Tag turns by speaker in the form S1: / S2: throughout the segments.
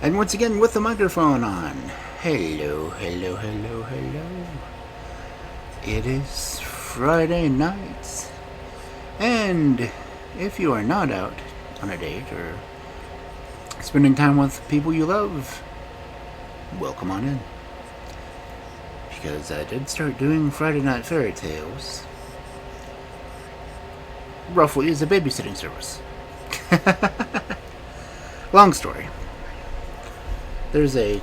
S1: And once again with the microphone on. Hello, hello, hello, hello. It is Friday night. And if you are not out on a date or spending time with people you love, welcome on in. Because I did start doing Friday Night Fairy Tales roughly as a babysitting service. Long story. There's a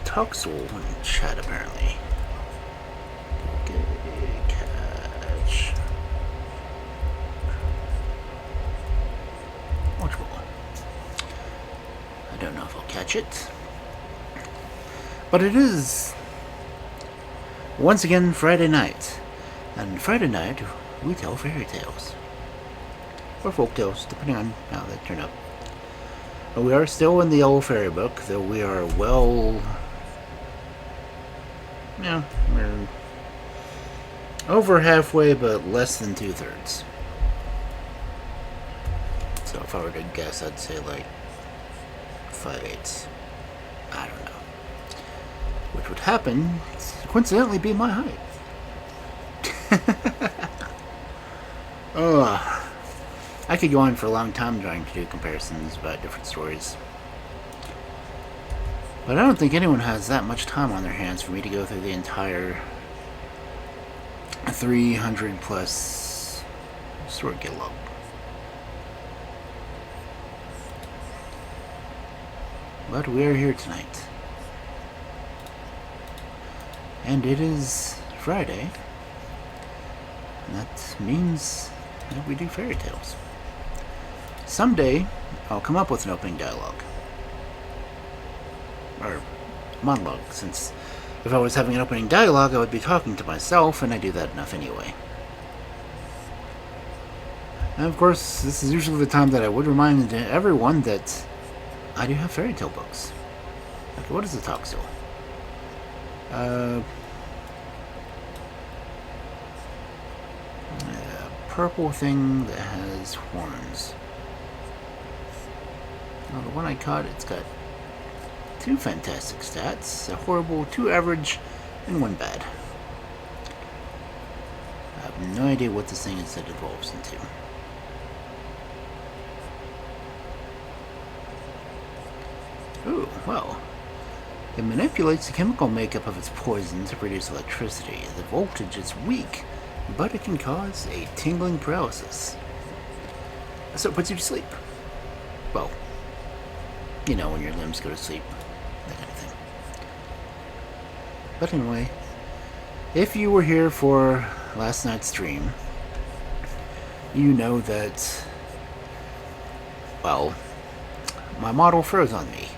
S1: Toxel in chat apparently. Okay, catch. Watch ball. I don't know if I'll catch it. But it is once again Friday night. And Friday night we tell fairy tales. Or folk tales, depending on how they turn out. But we are still in the old fairy book, though we are well... Yeah, we're over halfway, but less than 2/3. So if I were to guess, I'd say like 5/8. I don't know. Which would happen, coincidentally, be my height. Ugh. I could go on for a long time trying to do comparisons about different stories. But I don't think anyone has that much time on their hands for me to go through the entire 300 plus story catalog. But we are here tonight. And it is Friday. And that means that we do fairy tales. Someday, I'll come up with an opening dialogue. Or monologue, since if I was having an opening dialogue, I would be talking to myself, and I do that enough anyway. And of course, this is usually the time that I would remind everyone that I do have fairy tale books. Okay, what is the Toxel? Purple thing that has horns. Well, the one I caught, it's got 2 fantastic stats, a horrible, 2 average, and 1 bad. I have no idea what this thing is that evolves into. Ooh, well. It manipulates the chemical makeup of its poison to produce electricity. The voltage is weak, but it can cause a tingling paralysis. So it puts you to sleep. Well, you know, when your limbs go to sleep, that kind of thing. But anyway, if you were here for last night's stream, you know that, well, my model froze on me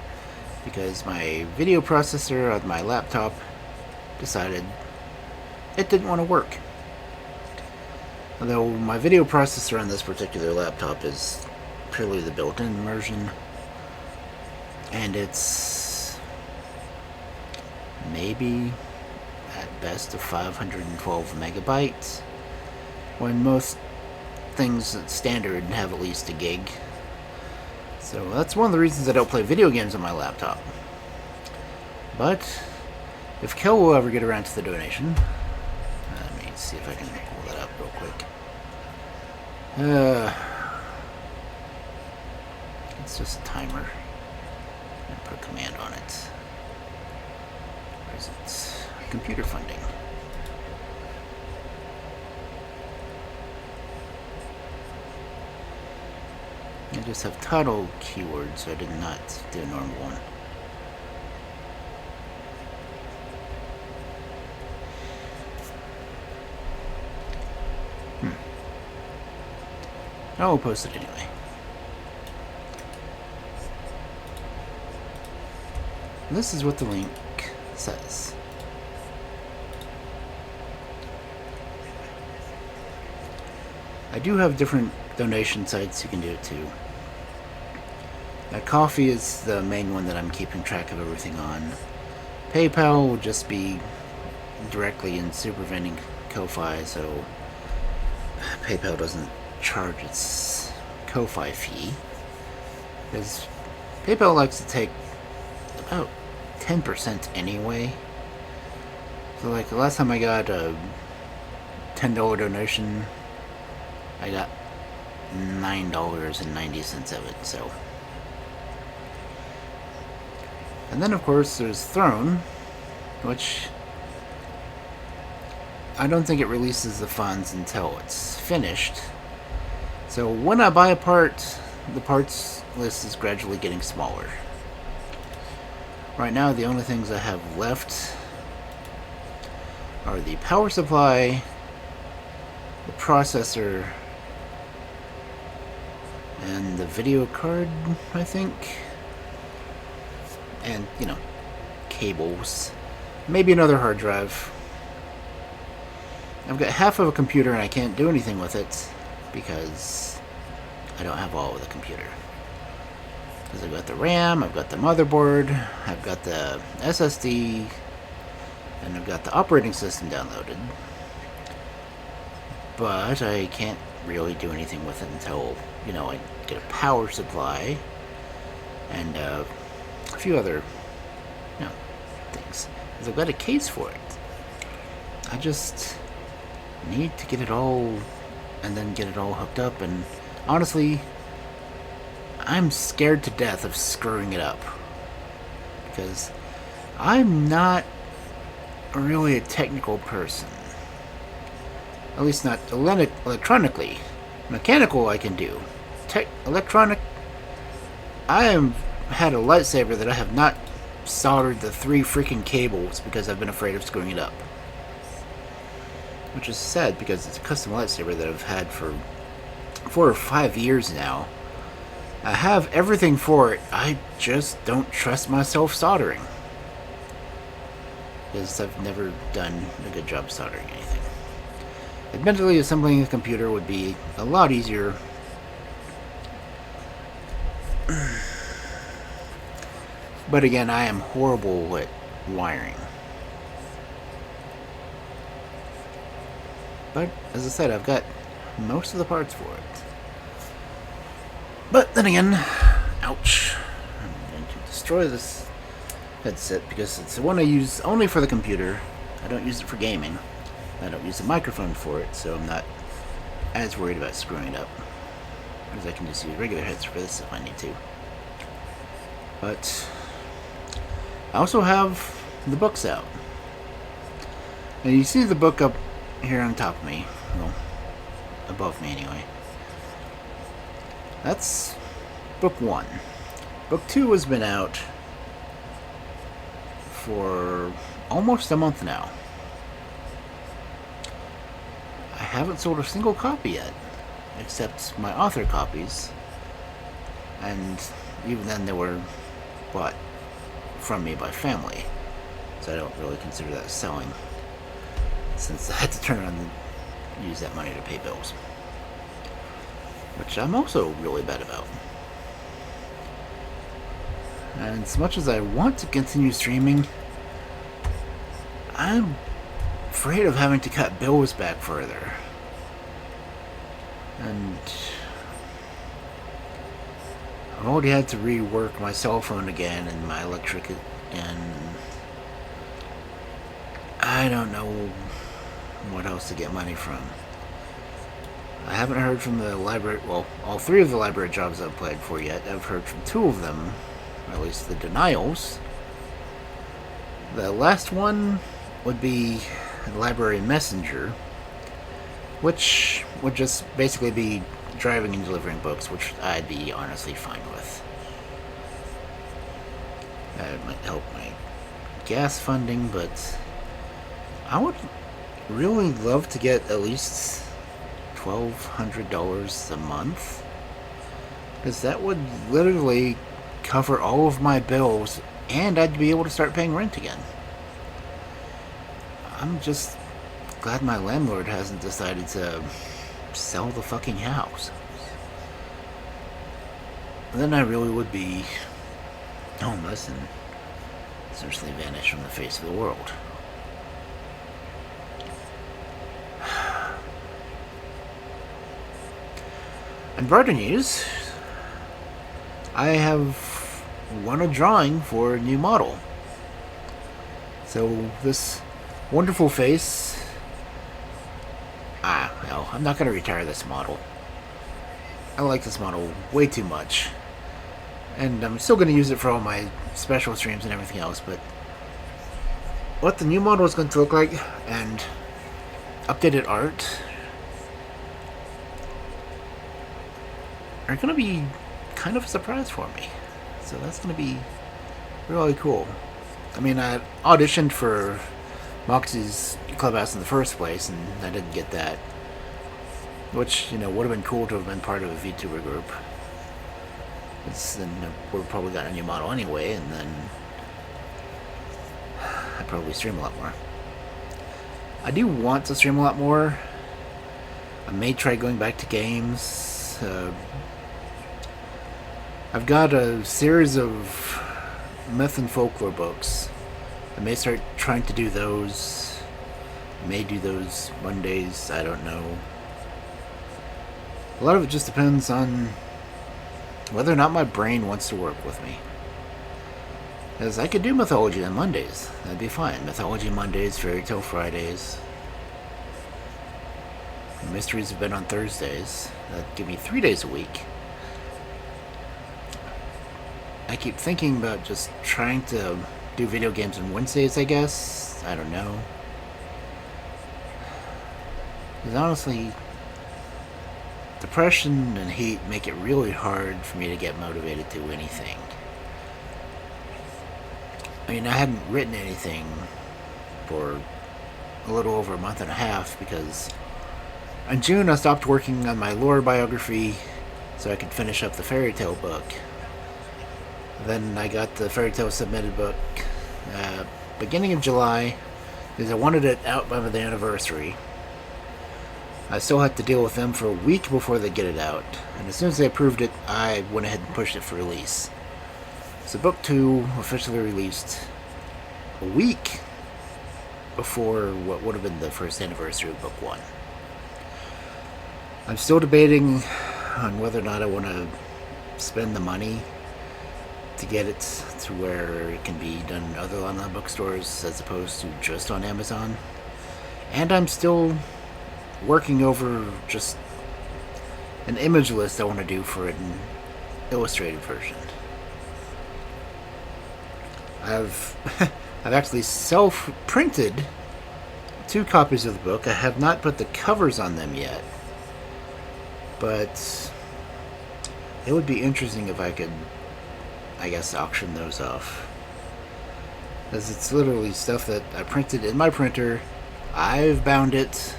S1: because my video processor on my laptop decided it didn't want to work. Although my video processor on this particular laptop is purely the built-in version, and it's maybe at best of 512 megabytes, when most things standard have at least a gig. So that's one of the reasons I don't play video games on my laptop. But if Kel will ever get around to the donation, let me see if I can pull that up real quick. It's just a timer. And put a command on it. Where is it? Computer funding. I just have title keywords, so I did not do a normal one. I'll post it anyway. This is what the link says. I do have different donation sites you can do it to. Coffee is the main one that I'm keeping track of everything on. PayPal will just be directly in Super Vending Ko-Fi, so PayPal doesn't charge its Ko-Fi fee, because PayPal likes to take about 10% anyway. So like the last time I got a $10 donation, I got $9.90 of it, so. And then of course there's Throne, which I don't think it releases the funds until it's finished. So when I buy a part, the parts list is gradually getting smaller. Right now the only things I have left are the power supply, the processor, and the video card, I think. And, you know, cables. Maybe another hard drive. I've got half of a computer and I can't do anything with it because I don't have all of the computer. Because I've got the RAM, I've got the motherboard, I've got the SSD, and I've got the operating system downloaded. But I can't really do anything with it until, you know, I get a power supply and a few other, you know, things. Because I've got a case for it. I just need to get it all and then get it all hooked up, and honestly, I'm scared to death of screwing it up. Because I'm not really a technical person. At least not electronically. Mechanical I can do. Electronic, I have had a lightsaber that I have not soldered the 3 freaking cables because I've been afraid of screwing it up. Which is sad because it's a custom lightsaber that I've had for 4 or 5 years now. I have everything for it, I just don't trust myself soldering. Because I've never done a good job soldering anything. Admittedly, assembling a computer would be a lot easier. But again, I am horrible at wiring. But, as I said, I've got most of the parts for it. But then again, ouch. I'm going to destroy this headset because it's the one I use only for the computer. I don't use it for gaming. I don't use a microphone for it, so I'm not as worried about screwing it up. Because I can just use regular heads for this if I need to. But I also have the books out. And you see the book up here on top of me. Well, above me anyway. That's book 1. Book 2 has been out for almost a month now. I haven't sold a single copy yet, except my author copies. And even then they were bought from me by family. So I don't really consider that selling, since I had to turn around and use that money to pay bills. Which I'm also really bad about. And as much as I want to continue streaming, I'm afraid of having to cut bills back further. And I've already had to rework my cell phone again and my electric, and I don't know what else to get money from. I haven't heard from the library, well, all 3 of the library jobs I've applied for yet. I've heard from 2 of them, or at least the denials. The last one would be the library messenger, which would just basically be driving and delivering books, which I'd be honestly fine with. That might help my gas funding, but I would really love to get at least $1,200 a month, because that would literally cover all of my bills and I'd be able to start paying rent again. I'm just glad my landlord hasn't decided to sell the fucking house. Then I really would be homeless and essentially vanish from the face of the world. And brighter news, I have want a drawing for a new model. So this wonderful face. No, I'm not going to retire this model. I like this model way too much. And I'm still going to use it for all my special streams and everything else, but what the new model is going to look like and updated art are going to be kind of a surprise for me. So that's going to be really cool. I mean, I auditioned for Moxie's Clubhouse in the first place, and I didn't get that. Which, would have been cool to have been part of a VTuber group. Then we would have probably got a new model anyway, and then I'd probably stream a lot more. I do want to stream a lot more. I may try going back to games. I've got a series of myth and folklore books. I may start trying to do those. I may do those Mondays, I don't know. A lot of it just depends on whether or not my brain wants to work with me. Because I could do mythology on Mondays. That'd be fine. Mythology Mondays, Fairy Tale Fridays. Mysteries have been on Thursdays. That'd give me 3 days a week. I keep thinking about just trying to do video games on Wednesdays, I guess. I don't know. Because honestly, depression and heat make it really hard for me to get motivated to anything. I mean, I hadn't written anything for a little over a month and a half because in June I stopped working on my lore biography so I could finish up the fairy tale book. Then I got the fairy tale submitted book beginning of July because I wanted it out by the anniversary. I still had to deal with them for a week before they get it out, and as soon as they approved it, I went ahead and pushed it for release. So book 2 officially released a week before what would have been the first anniversary of book 1. I'm still debating on whether or not I want to spend the money to get it to where it can be done in other online bookstores as opposed to just on Amazon. And I'm still working over just an image list I want to do for an illustrated version. I've actually self-printed 2 copies of the book. I have not put the covers on them yet, but it would be interesting if I could, I guess, auction those off. Because it's literally stuff that I printed in my printer. I've bound it.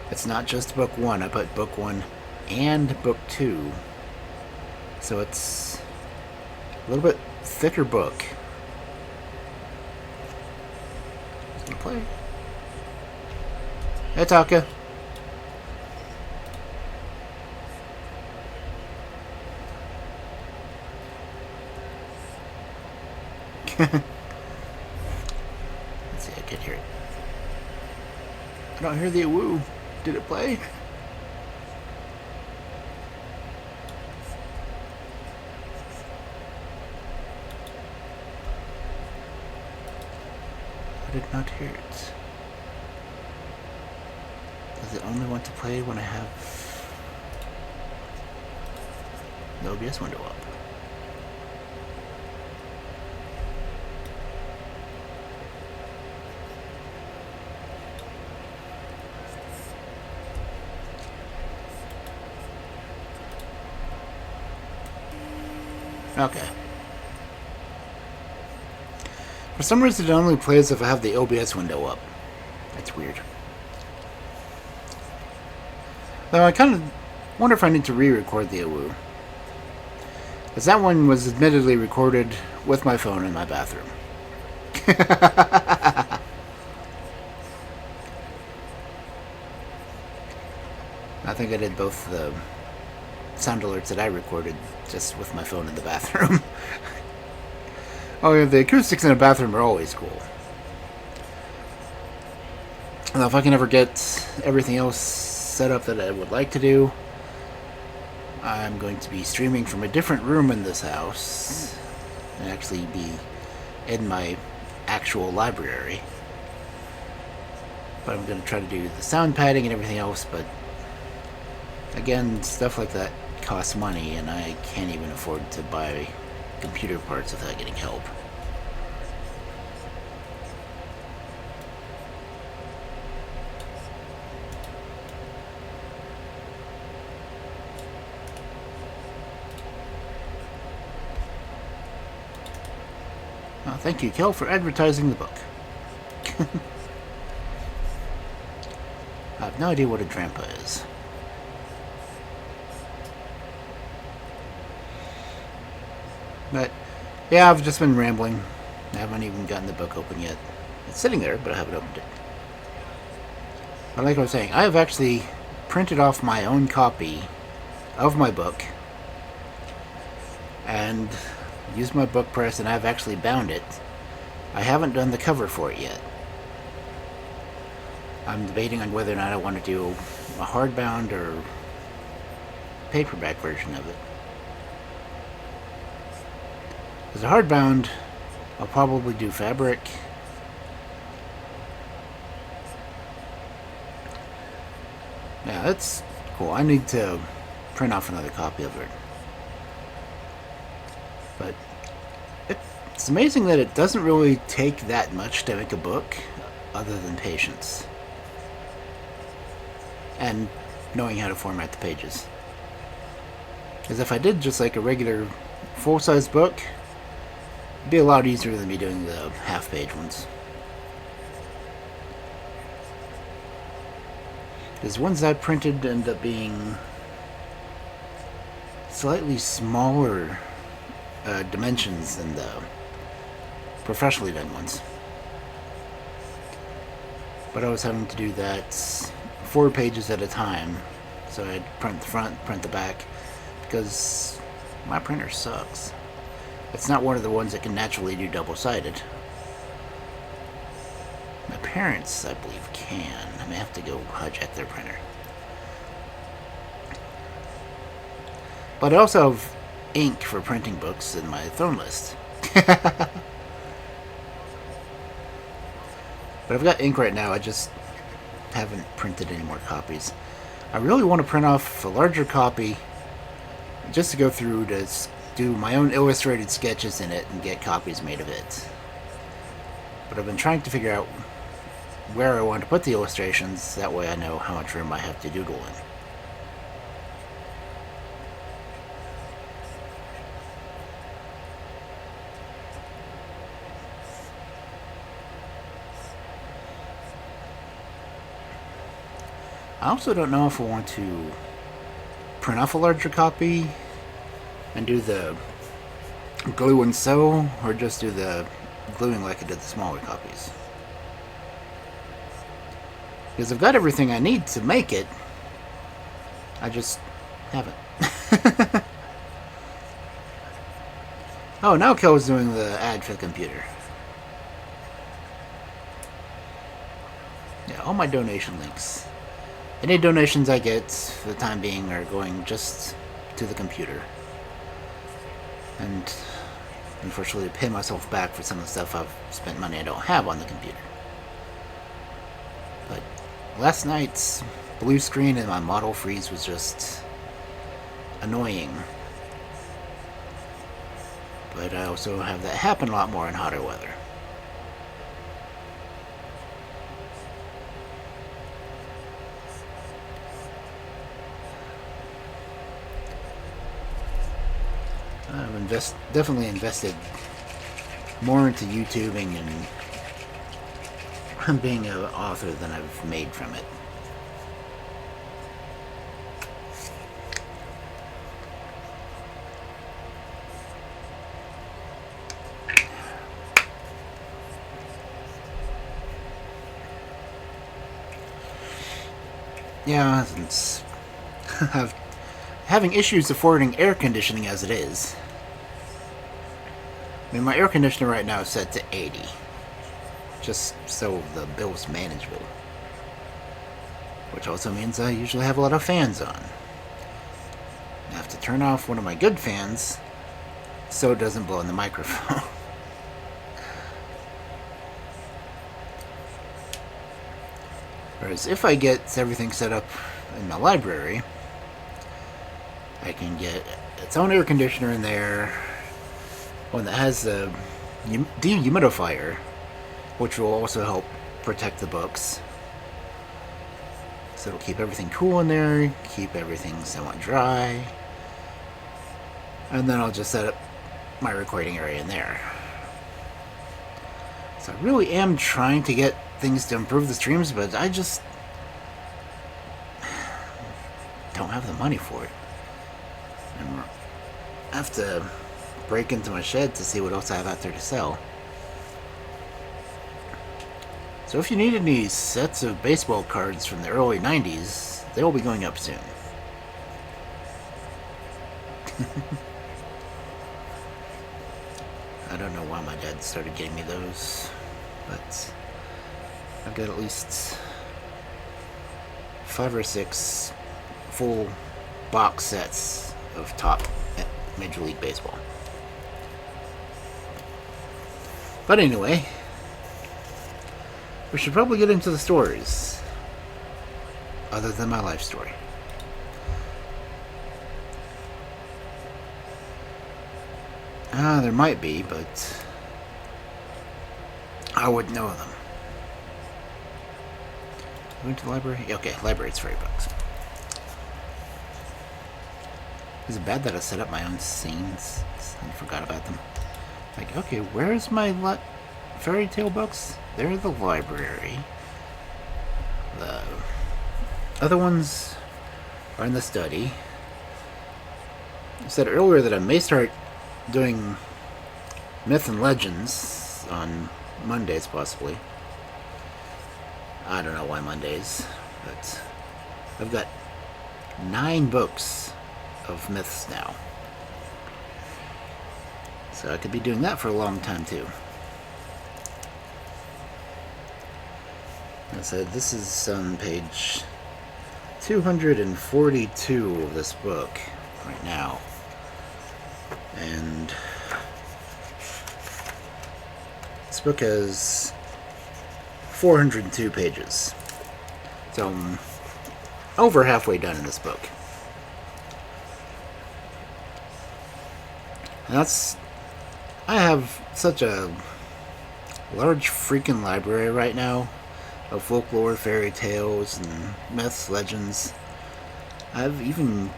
S1: It's not just book 1. I put book 1 and book 2. So it's a little bit thicker book. Who's gonna play? Hey, Taka. Let's see, I can't hear it. I don't hear the woo. Did it play? I did not hear it. Does it only want to play when I have the OBS window up? Okay. For some reason it only plays if I have the OBS window up. That's weird. Though I kind of wonder if I need to re-record the AWU. Because that one was admittedly recorded with my phone in my bathroom. I think I did both the sound alerts that I recorded just with my phone in the bathroom. Oh yeah, the acoustics in a bathroom are always cool. Now, if I can ever get everything else set up that I would like to do, I'm going to be streaming from a different room in this house and actually be in my actual library. But I'm going to try to do the sound padding and everything else, but again, stuff like that costs money, and I can't even afford to buy computer parts without getting help. Well, thank you, Kel, for advertising the book. I have no idea what a drampa is. But, yeah, I've just been rambling. I haven't even gotten the book open yet. It's sitting there, but I haven't opened it. But like I was saying, I have actually printed off my own copy of my book and used my book press, and I've actually bound it. I haven't done the cover for it yet. I'm debating on whether or not I want to do a hardbound or paperback version of it. As a hardbound, I'll probably do fabric. Yeah, that's cool. I need to print off another copy of it. But it's amazing that it doesn't really take that much to make a book, other than patience. And knowing how to format the pages. Because if I did just like a regular full-size book, it'd be a lot easier than me doing the half-page ones. Because ones I printed end up being slightly smaller dimensions than the professionally done ones. But I was having to do that 4 pages at a time, so I'd print the front, print the back, because my printer sucks. It's not one of the ones that can naturally do double-sided. My parents, I believe, can. I may have to go hijack their printer. But I also have ink for printing books in my throne list. But I've got ink right now, I just haven't printed any more copies. I really want to print off a larger copy just to go through to do my own illustrated sketches in it and get copies made of it. But I've been trying to figure out where I want to put the illustrations, that way I know how much room I have to doodle in. I also don't know if I want to print off a larger copy and do the glue and sew, or just do the gluing like I did the smaller copies. Because I've got everything I need to make it, I just haven't. Oh, now Kel's doing the ad for the computer. Yeah, all my donation links. Any donations I get for the time being are going just to the computer. And unfortunately, to pay myself back for some of the stuff I've spent money I don't have on the computer. But last night's blue screen and my model freeze was just annoying. But I also have that happen a lot more in hotter weather. I've definitely invested more into YouTubing and being an author than I've made from it. Yeah, since having issues affording air conditioning as it is. I mean, my air conditioner right now is set to 80, just so the bill's manageable. Which also means I usually have a lot of fans on. I have to turn off one of my good fans so it doesn't blow in the microphone. Whereas if I get everything set up in the library, I can get its own air conditioner in there, one that has a dehumidifier, which will also help protect the books. So it'll keep everything cool in there, keep everything somewhat dry, and then I'll just set up my recording area in there. So I really am trying to get things to improve the streams, but I just don't have the money for it. And I have to break into my shed to see what else I have out there to sell. So if you need any sets of baseball cards from the early 90s, they will be going up soon. I don't know why my dad started getting me those, but I've got at least 5 or 6 full box sets of top Major League Baseball. But anyway, we should probably get into the stories, other than my life story. There might be, but I wouldn't know them. Went to the library? Okay, library's fairy books. Is it bad that I set up my own scenes and forgot about them? Like, okay, where's my fairy tale books? They're in the library. The other ones are in the study. I said earlier that I may start doing myth and legends on Mondays, possibly. I don't know why Mondays, but I've got 9 books of myths now. So I could be doing that for a long time too. I said this is on page 242 of this book right now. And this book has 402 pages. So I'm over halfway done in this book. And I have such a large freaking library right now of folklore, fairy tales, and myths, legends. I've even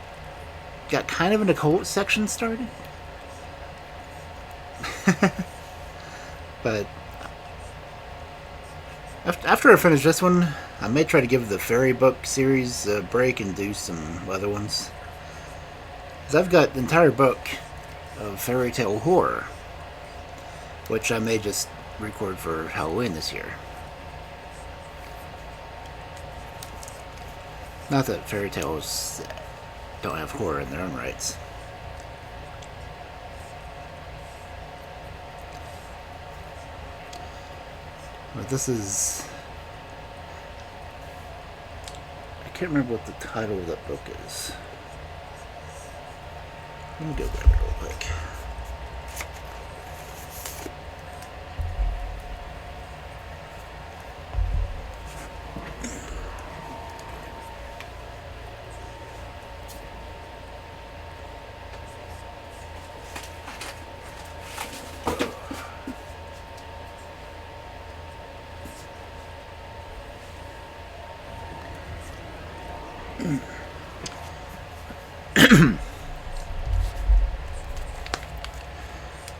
S1: got kind of an occult section started. But after I finish this one, I may try to give the fairy book series a break and do some other ones. Because I've got the entire book of fairy tale horror, which I may just record for Halloween this year. Not that fairy tales don't have horror in their own rights. But this is... I can't remember what the title of that book is. Let me go grab it real quick.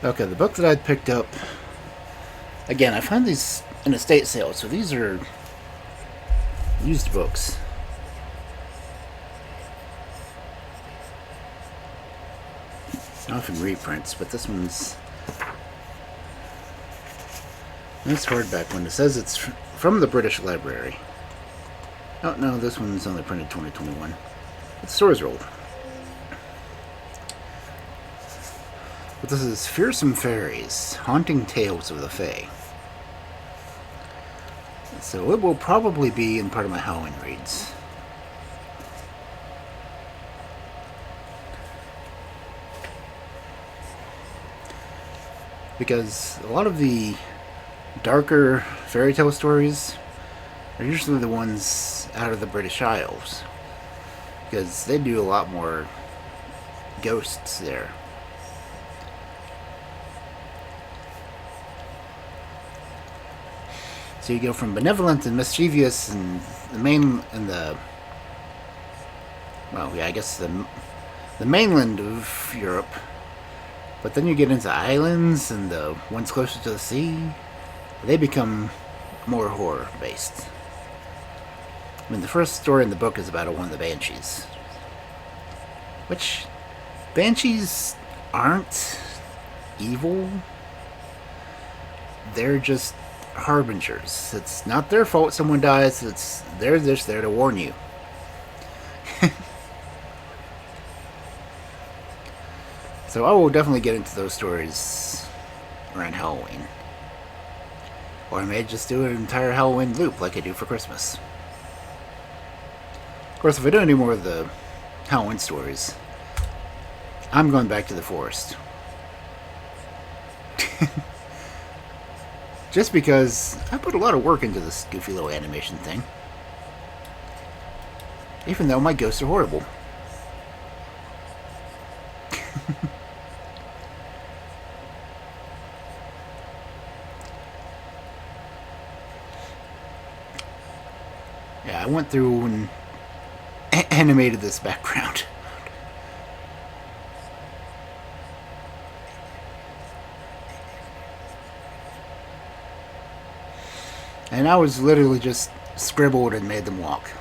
S1: Okay, the book that I'd picked up, again, I find these in estate sales, so these are used books. Often reprints, but this one's... This hardback one, it says it's from the British Library. Oh, no, this one's only printed 2021. It's Stories Rolled. But this is Fearsome Fairies, Haunting Tales of the Fae. So it will probably be in part of my Halloween reads. because a lot of the darker fairy tale stories are usually the ones out of the British Isles, because they do a lot more ghosts there. So you go from benevolent and mischievous and I guess the mainland of Europe, but then you get into islands and the ones closer to the sea, they become more horror based. I mean, the first story in the book is about one of the banshees, which banshees aren't evil. They're just harbingers. It's not their fault someone dies. They're just there to warn you. So I will definitely get into those stories around Halloween. Or I may just do an entire Halloween loop like I do for Christmas. Of course, if I do any more of the Halloween stories, I'm going back to the forest. Just because I put a lot of work into this goofy little animation thing. Even though my ghosts are horrible. Yeah, I went through and animated this background. And I was literally just scribbled and made them walk.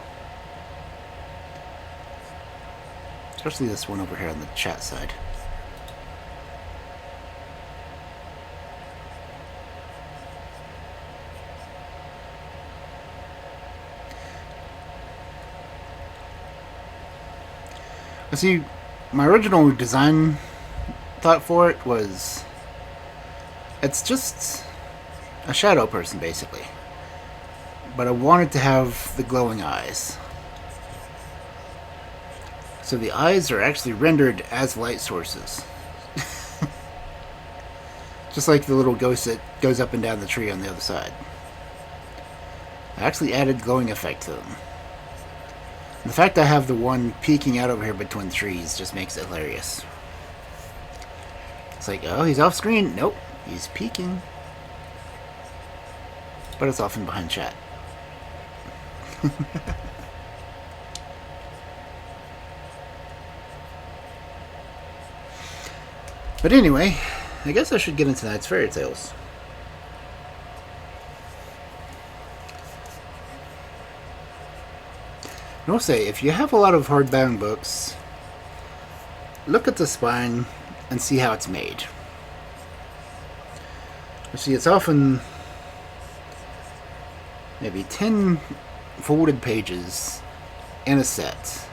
S1: Especially this one over here on the chat side. See, my original design thought for it was, it's just a shadow person basically. But I wanted to have the glowing eyes. So the eyes are actually rendered as light sources. Just like the little ghost that goes up and down the tree on the other side. I actually added glowing effect to them. And the fact I have the one peeking out over here between trees just makes it hilarious. It's like, oh, he's off screen. Nope, he's peeking. But it's often behind chat. But anyway, I guess I should get into tonight's fairy tales. And I'll say, if you have a lot of hardbound books, look at the spine and see how it's made. You see, it's often maybe 10 folded pages in a set.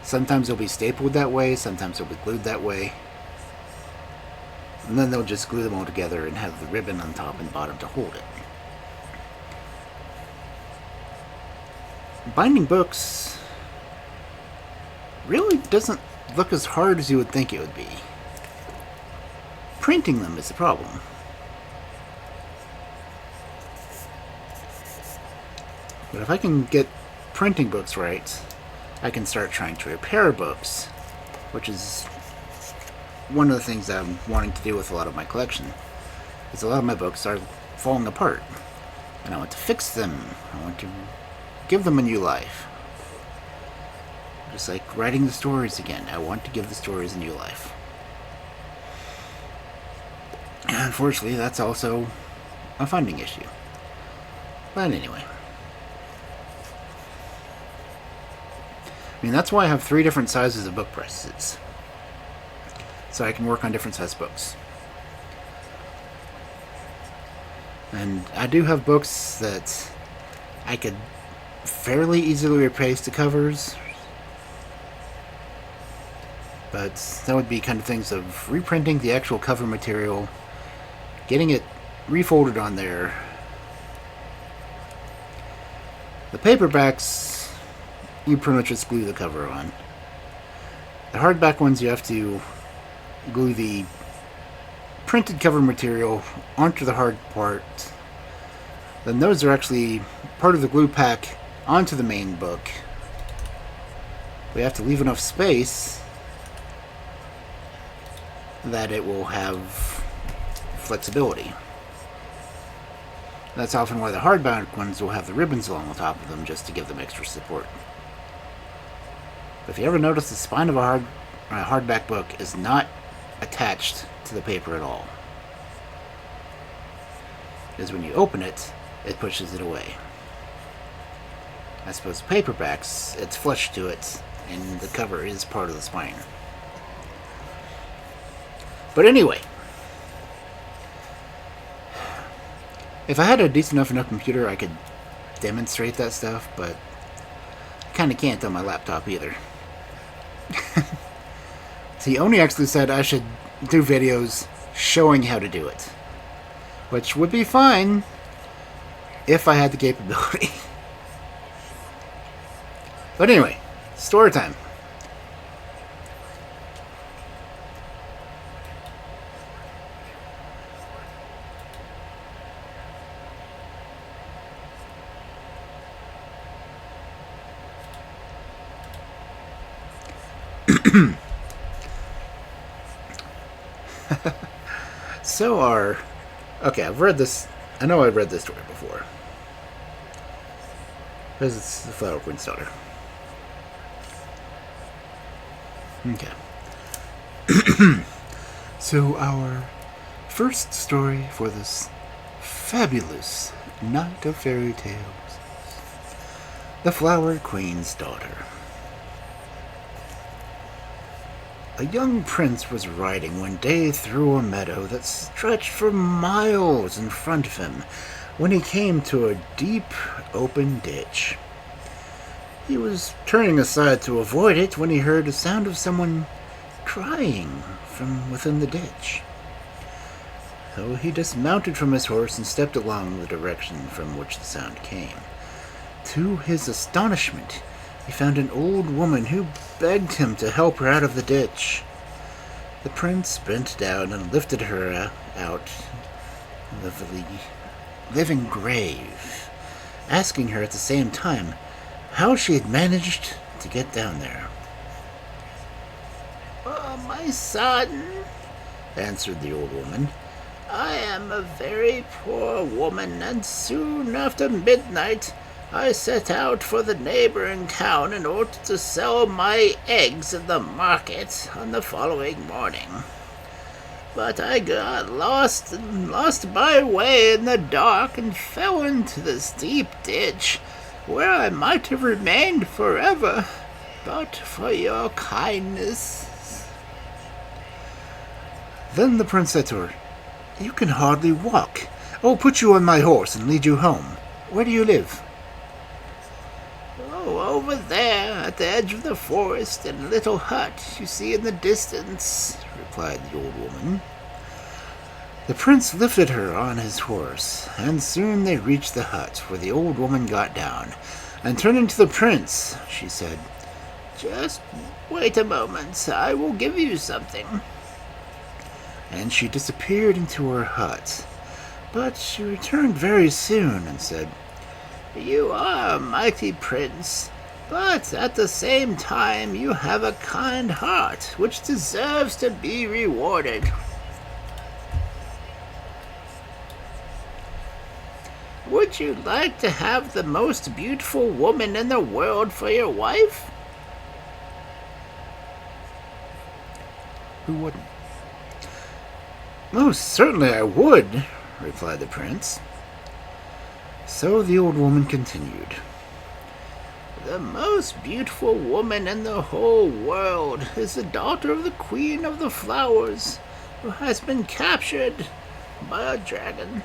S1: Sometimes they'll be stapled that way, sometimes they'll be glued that way. And then they'll just glue them all together and have the ribbon on top and bottom to hold it. Binding books really doesn't look as hard as you would think it would be. Printing them is the problem. But if I can get printing books right, I can start trying to repair books, which is one of the things that I'm wanting to do with a lot of my collection. Is a lot of my books are falling apart, and I want to fix them. I want to give them a new life. Just like writing the stories again. I want to give the stories a new life. And unfortunately, that's also a funding issue. But anyway. I mean, that's why I have 3 different sizes of book presses. So I can work on different size books. And I do have books that I could fairly easily replace the covers. But that would be kind of things of reprinting the actual cover material, getting it refolded on there. The paperbacks, you pretty much just glue the cover on. The hardback ones, you have to glue the printed cover material onto the hard part. Then those are actually part of the glue pack onto the main book. We have to leave enough space that it will have flexibility. That's often why the hardback ones will have the ribbons along the top of them, just to give them extra support. If you ever notice, the spine of a hardback book is not attached to the paper at all. Because when you open it, it pushes it away. I suppose paperbacks, it's flush to it, and the cover is part of the spine. But anyway, if I had a decent enough computer, I could demonstrate that stuff, but I kind of can't on my laptop either. See, Oni actually said I should do videos showing how to do it, which would be fine if I had the capability. But anyway, story time. Okay, I've read this. I know I've read this story before. Because it's the Flower Queen's daughter. Okay. So our first story for this fabulous night of fairy tales. The Flower Queen's Daughter. A young prince was riding one day through a meadow that stretched for miles in front of him when he came to a deep, open ditch. He was turning aside to avoid it when he heard a sound of someone crying from within the ditch. So he dismounted from his horse and stepped along the direction from which the sound came. To his astonishment, he found an old woman who begged him to help her out of the ditch. The prince bent down and lifted her out of the living grave, asking her at the same time how she had managed to get down there. "Oh, my son," answered the old woman, "I am a very poor woman, and soon after midnight I set out for the neighboring town in order to sell my eggs in the market on the following morning. But I got lost my way in the dark and fell into this deep ditch, where I might have remained forever, but for your kindness." Then the prince said to her, "You can hardly walk. I will put you on my horse and lead you home. Where do you live?" "Oh, over there, at the edge of the forest, in a little hut you see in the distance," replied the old woman. The prince lifted her on his horse, and soon they reached the hut, where the old woman got down, and turning to the prince, she said, "Just wait a moment, I will give you something." And she disappeared into her hut, but she returned very soon and said, "You are a mighty prince, but at the same time you have a kind heart, which deserves to be rewarded. Would you like to have the most beautiful woman in the world for your wife?" Who wouldn't? "Most certainly I would," replied the prince. So the old woman continued, "The most beautiful woman in the whole world is the daughter of the Queen of the Flowers, who has been captured by a dragon.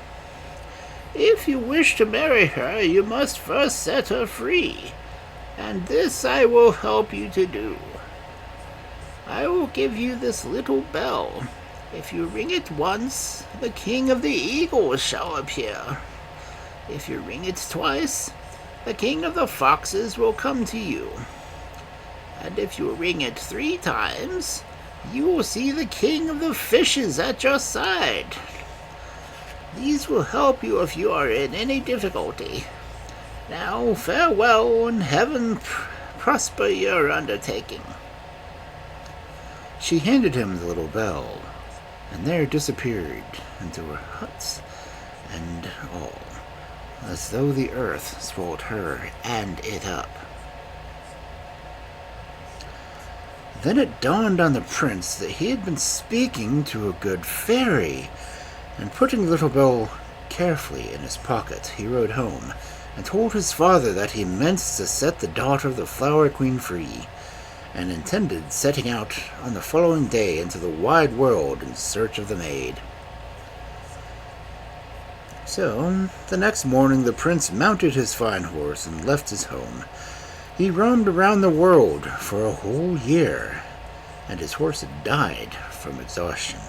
S1: If you wish to marry her, you must first set her free, and this I will help you to do. I will give you this little bell. If you ring it once, the King of the Eagles shall appear. If you ring it twice, the King of the Foxes will come to you. And if you ring it 3 times, you will see the king of the fishes at your side. These will help you if you are in any difficulty. Now, farewell, and heaven prosper your undertaking." She handed him the little bell, and there disappeared into her huts and all, as though the earth swallowed her and it up. Then it dawned on the prince that he had been speaking to a good fairy, and putting the little bell carefully in his pocket, he rode home and told his father that he meant to set the daughter of the Flower Queen free, and intended setting out on the following day into the wide world in search of the maid. So, the next morning the prince mounted his fine horse and left his home. He roamed around the world for a whole year, and his horse had died from exhaustion.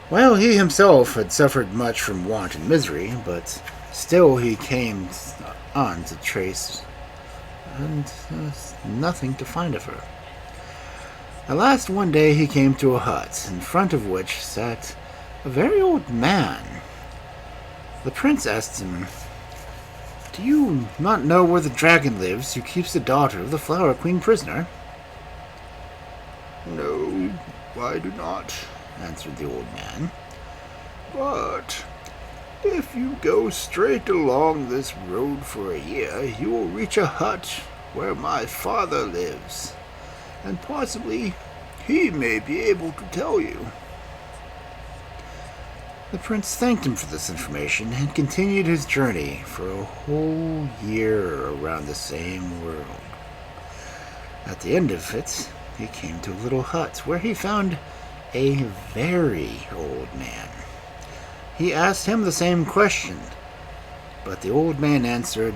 S1: While he himself had suffered much from want and misery, but still he came on to trace, and nothing to find of her. At last one day he came to a hut, in front of which sat a very old man. The prince asked him, "Do you not know where the dragon lives who keeps the daughter of the Flower Queen prisoner?"
S2: "No, I do not," answered the old man. "But if you go straight along this road for a year, you will reach a hut where my father lives, and possibly he may be able to tell you."
S1: The prince thanked him for this information and continued his journey for a whole year around the same world. At the end of it, he came to a little hut where he found a very old man. He asked him the same question, but the old man answered,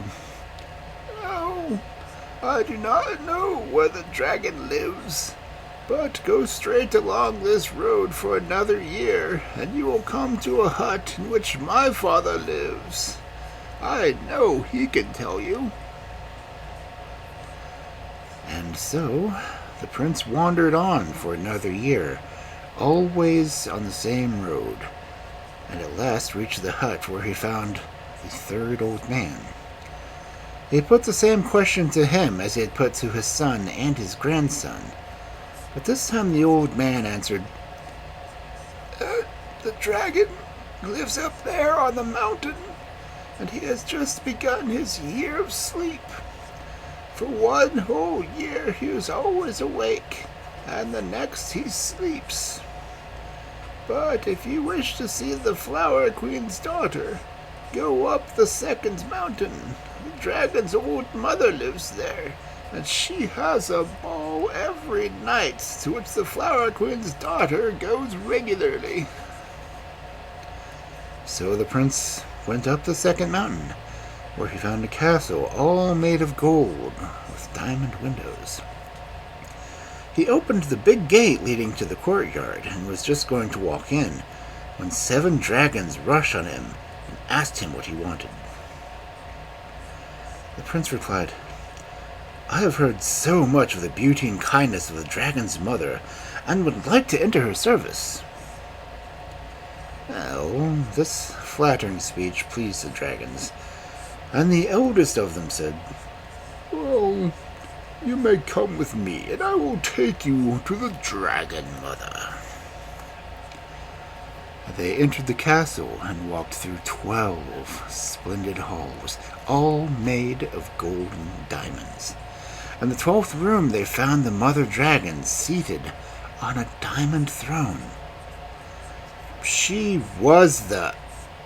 S2: "No, I do not know where the dragon lives, but go straight along this road for another year, and you will come to a hut in which my father lives. I know he can tell you."
S1: And so the prince wandered on for another year, always on the same road, and at last reached the hut where he found the third old man. He put the same question to him as he had put to his son and his grandson, but this time the old man answered,
S2: The dragon lives up there on the mountain, and he has just begun his year of sleep. For one whole year he is always awake, and the next he sleeps. But if you wish to see the Flower Queen's daughter, go up the second mountain. The dragon's old mother lives there, and she has a ball every night to which the Flower Queen's daughter goes regularly."
S1: So the prince went up the second mountain, where he found a castle all made of gold with diamond windows. He opened the big gate leading to the courtyard and was just going to walk in when 7 dragons rushed on him and asked him what he wanted. The prince replied, "I have heard so much of the beauty and kindness of the dragon's mother, and would like to enter her service." Well, this flattering speech pleased the dragons, and the eldest of them said,
S2: "Well, you may come with me, and I will take you to the dragon mother."
S1: They entered the castle and walked through 12 splendid halls, all made of golden diamonds. In the 12th room they found the mother dragon seated on a diamond throne. She was the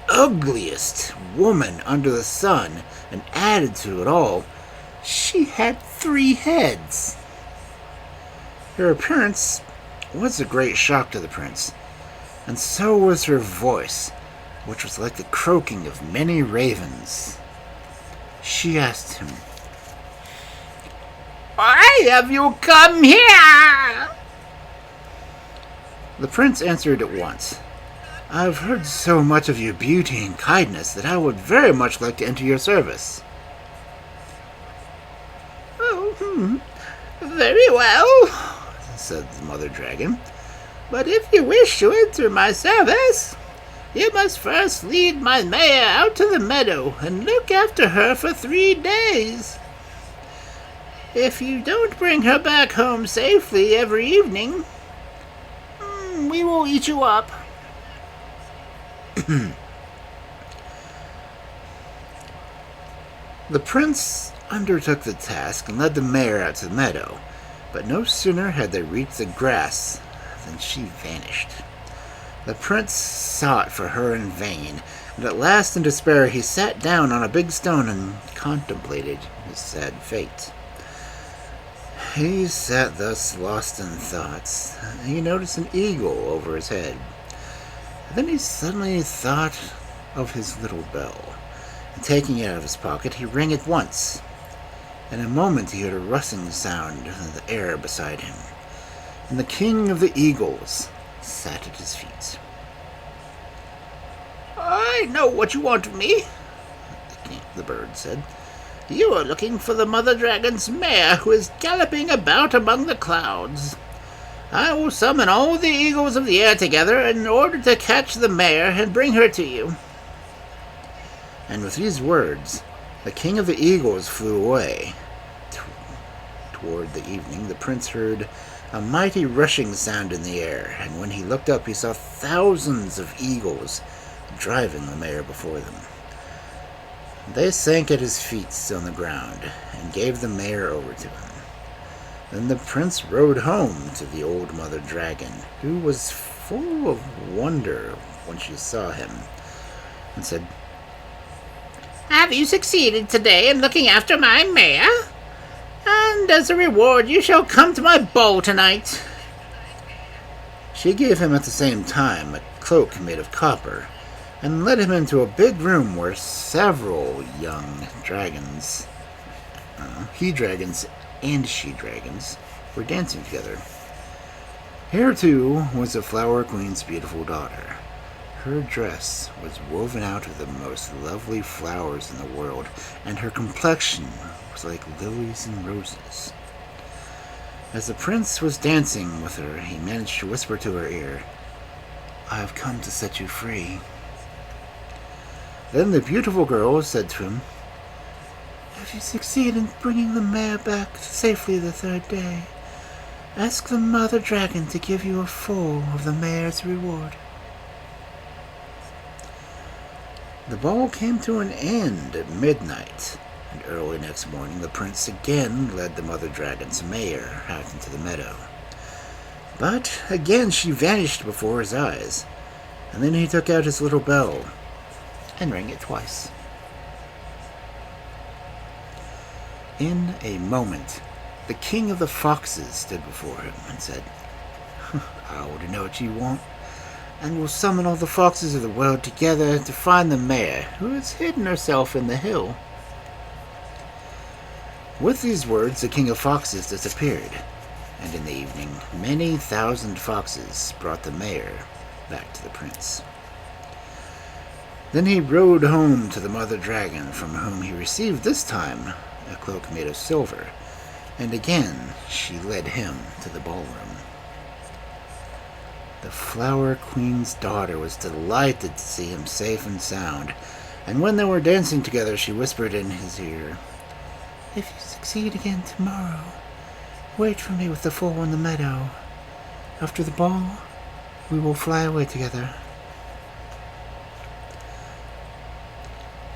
S1: ugliest woman under the sun, and added to it all, she had 3 heads. Her appearance was a great shock to the prince, and so was her voice, which was like the croaking of many ravens. She asked him,
S3: "Why have you come here?"
S1: The prince answered at once, "I've heard so much of your beauty and kindness that I would very much like to enter your service."
S3: "Oh, very well,"
S1: said the mother dragon.
S3: "But if you wish to enter my service, you must first lead my mare out to the meadow and look after her for 3 days. If you don't bring her back home safely every evening, we will eat you up."
S1: The prince undertook the task and led the mare out to the meadow, but no sooner had they reached the grass than she vanished. The prince sought for her in vain, and at last in despair he sat down on a big stone and contemplated his sad fate. He sat thus lost in thoughts. He noticed an eagle over his head. Then he suddenly thought of his little bell, and taking it out of his pocket, he rang it once. In a moment he heard a rustling sound in the air beside him, and the king of the eagles sat at his feet.
S3: "I know what you want of me," the bird said. "You are looking for the mother dragon's mare who is galloping about among the clouds. I will summon all the eagles of the air together in order to catch the mare and bring her to you."
S1: And with these words, the king of the eagles flew away. Toward the evening, the prince heard a mighty rushing sound in the air, and when he looked up, he saw thousands of eagles driving the mare before them. They sank at his feet on the ground and gave the mare over to him. Then the prince rode home to the old mother dragon, who was full of wonder when she saw him, and said,
S3: "Have you succeeded today in looking after my mare? And as a reward you shall come to my ball tonight."
S1: She gave him at the same time a cloak made of copper, and led him into a big room where several young dragons, he-dragons and she-dragons, were dancing together. Here, too, was the Flower Queen's beautiful daughter. Her dress was woven out of the most lovely flowers in the world, and her complexion was like lilies and roses. As the prince was dancing with her, he managed to whisper to her ear, "I have come to set you free." Then the beautiful girl said to him, "If you succeed in bringing the mare back safely the 3rd day, ask the mother dragon to give you a foal of the mare's reward." The ball came to an end at midnight, and early next morning the prince again led the mother dragon's mare out into the meadow. But again she vanished before his eyes, and then he took out his little bell and rang it twice. In a moment, the king of the foxes stood before him and said, "I already know what you want, and will summon all the foxes of the world together to find the mare who has hidden herself in the hill." With these words, the king of foxes disappeared, and in the evening, many thousand foxes brought the mare back to the prince. Then he rode home to the mother dragon, from whom he received this time a cloak made of silver, and again she led him to the ballroom. The Flower Queen's daughter was delighted to see him safe and sound, and when they were dancing together, she whispered in his ear, "If you succeed again tomorrow, wait for me with the foal in the meadow. After the ball, we will fly away together."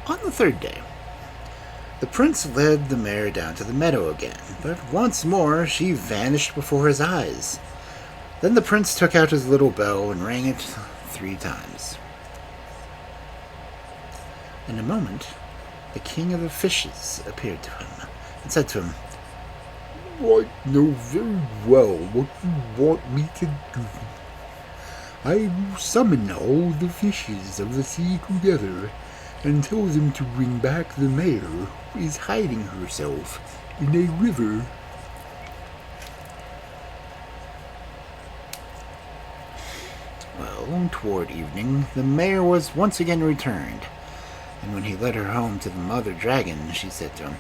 S1: On the 3rd day, the prince led the mare down to the meadow again, but once more she vanished before his eyes. Then the prince took out his little bell and rang it 3 times. In a moment, the king of the fishes appeared to him and said to him,
S2: "I know very well what you want me to do. I will summon all the fishes of the sea together and tell them to bring back the mare who is hiding herself in a river."
S1: Well, toward evening, the mare was once again returned, and when he led her home to the mother dragon, she said to him,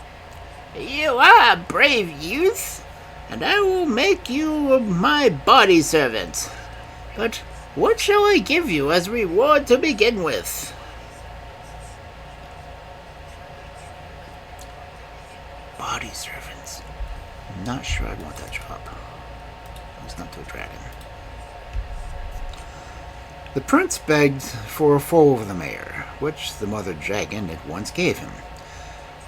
S3: "You are a brave youth, and I will make you my body servant. But what shall I give you as reward to begin with?
S1: Body servants. I'm not sure I'd want that job. It's not to a dragon. The prince begged for a foal of the mare, which the mother dragon at once gave him,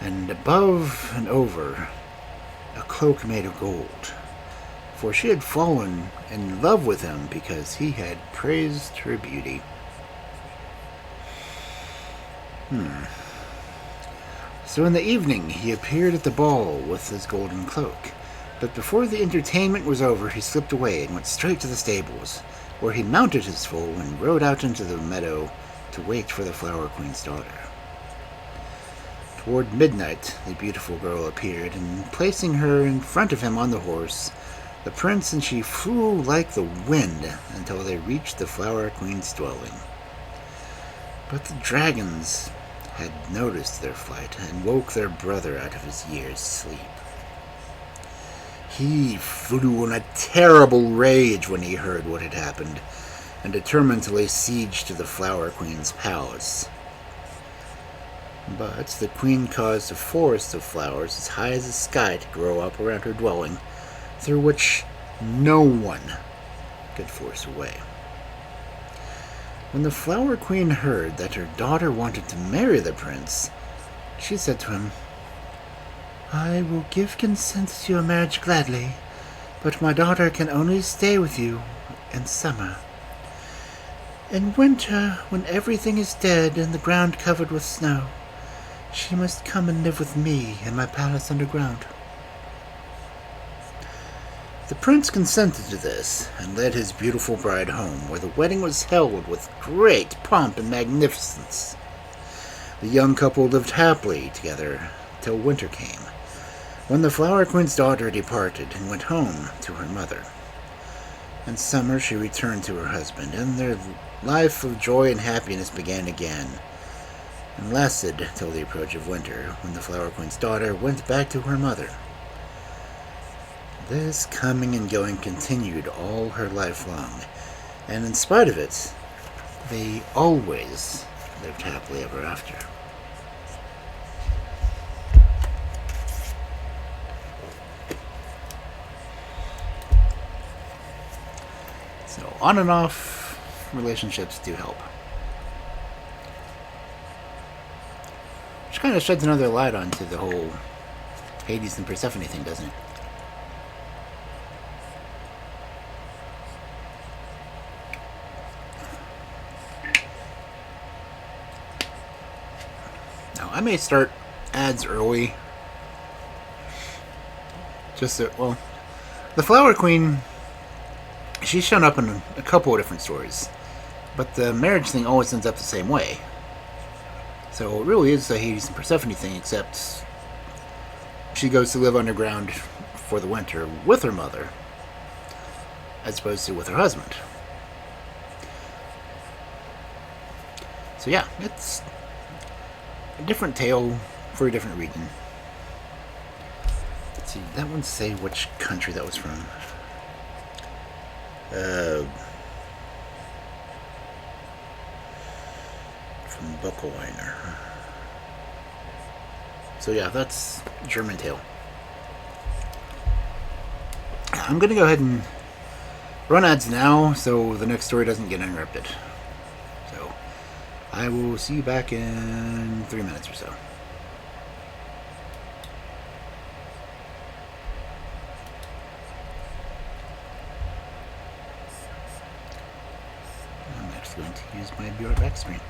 S1: and above and over, a cloak made of gold, for she had fallen in love with him because he had praised her beauty. So in the evening he appeared at the ball with his golden cloak, but before the entertainment was over he slipped away and went straight to the stables, where he mounted his foal and rode out into the meadow to wait for the Flower Queen's daughter. Toward midnight, the beautiful girl appeared, and placing her in front of him on the horse, the prince and she flew like the wind until they reached the Flower Queen's dwelling. But the dragons had noticed their flight and woke their brother out of his year's sleep. He flew in a terrible rage when he heard what had happened, and determined to lay siege to the Flower Queen's palace. But the queen caused a forest of flowers as high as the sky to grow up around her dwelling, through which no one could force a way. When the Flower Queen heard that her daughter wanted to marry the prince, she said to him, "I will give consent to your marriage gladly, but my daughter can only stay with you in summer. In winter, when everything is dead and the ground covered with snow, she must come and live with me in my palace underground." The prince consented to this and led his beautiful bride home, where the wedding was held with great pomp and magnificence. The young couple lived happily together till winter came, when the Flower Queen's daughter departed and went home to her mother. In summer she returned to her husband, and their life of joy and happiness began again, and lasted till the approach of winter, when the Flower Queen's daughter went back to her mother. This coming and going continued all her life long, and in spite of it, they always lived happily ever after. So on and off relationships do help. Which kind of sheds another light onto the whole Hades and Persephone thing, doesn't it? Now, I may start ads early. Just so, well, the Flower Queen, she's shown up in a couple of different stories, but the marriage thing always ends up the same way. So it really is a Hades and Persephone thing, except she goes to live underground for the winter with her mother, as opposed to with her husband. So yeah, it's a different tale for a different reason. Let's see, that one say which country that was from. From Buckelweiner. So yeah, that's German tale. I'm gonna go ahead and run ads now, so the next story doesn't get interrupted. So I will see you back in 3 minutes or so. I'm actually going to use my Be Right Back screen.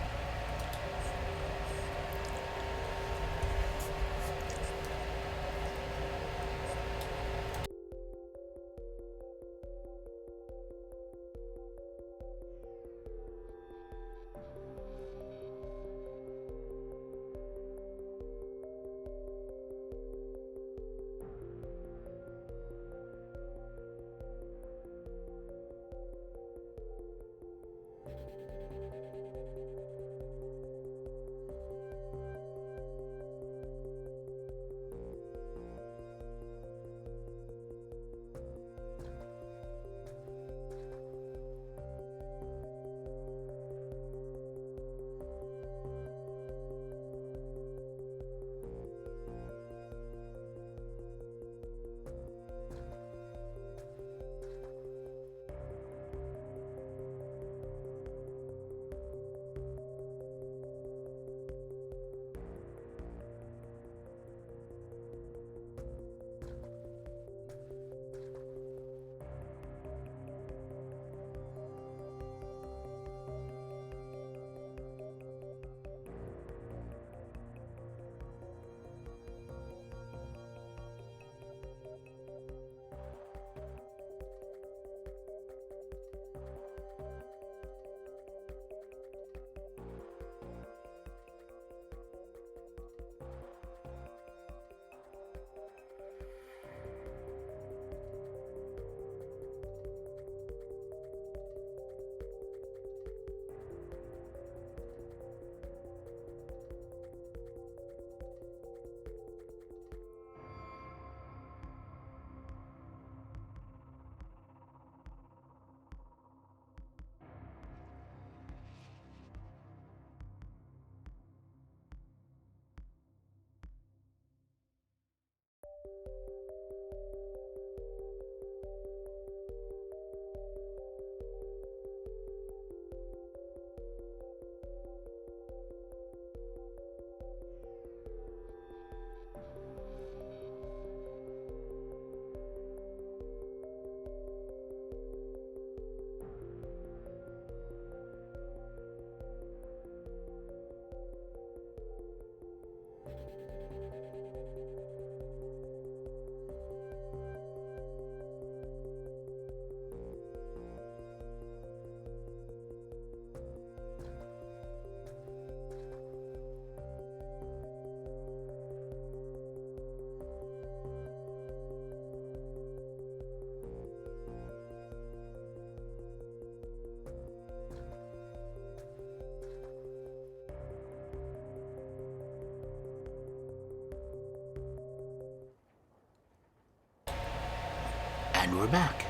S1: And we're back.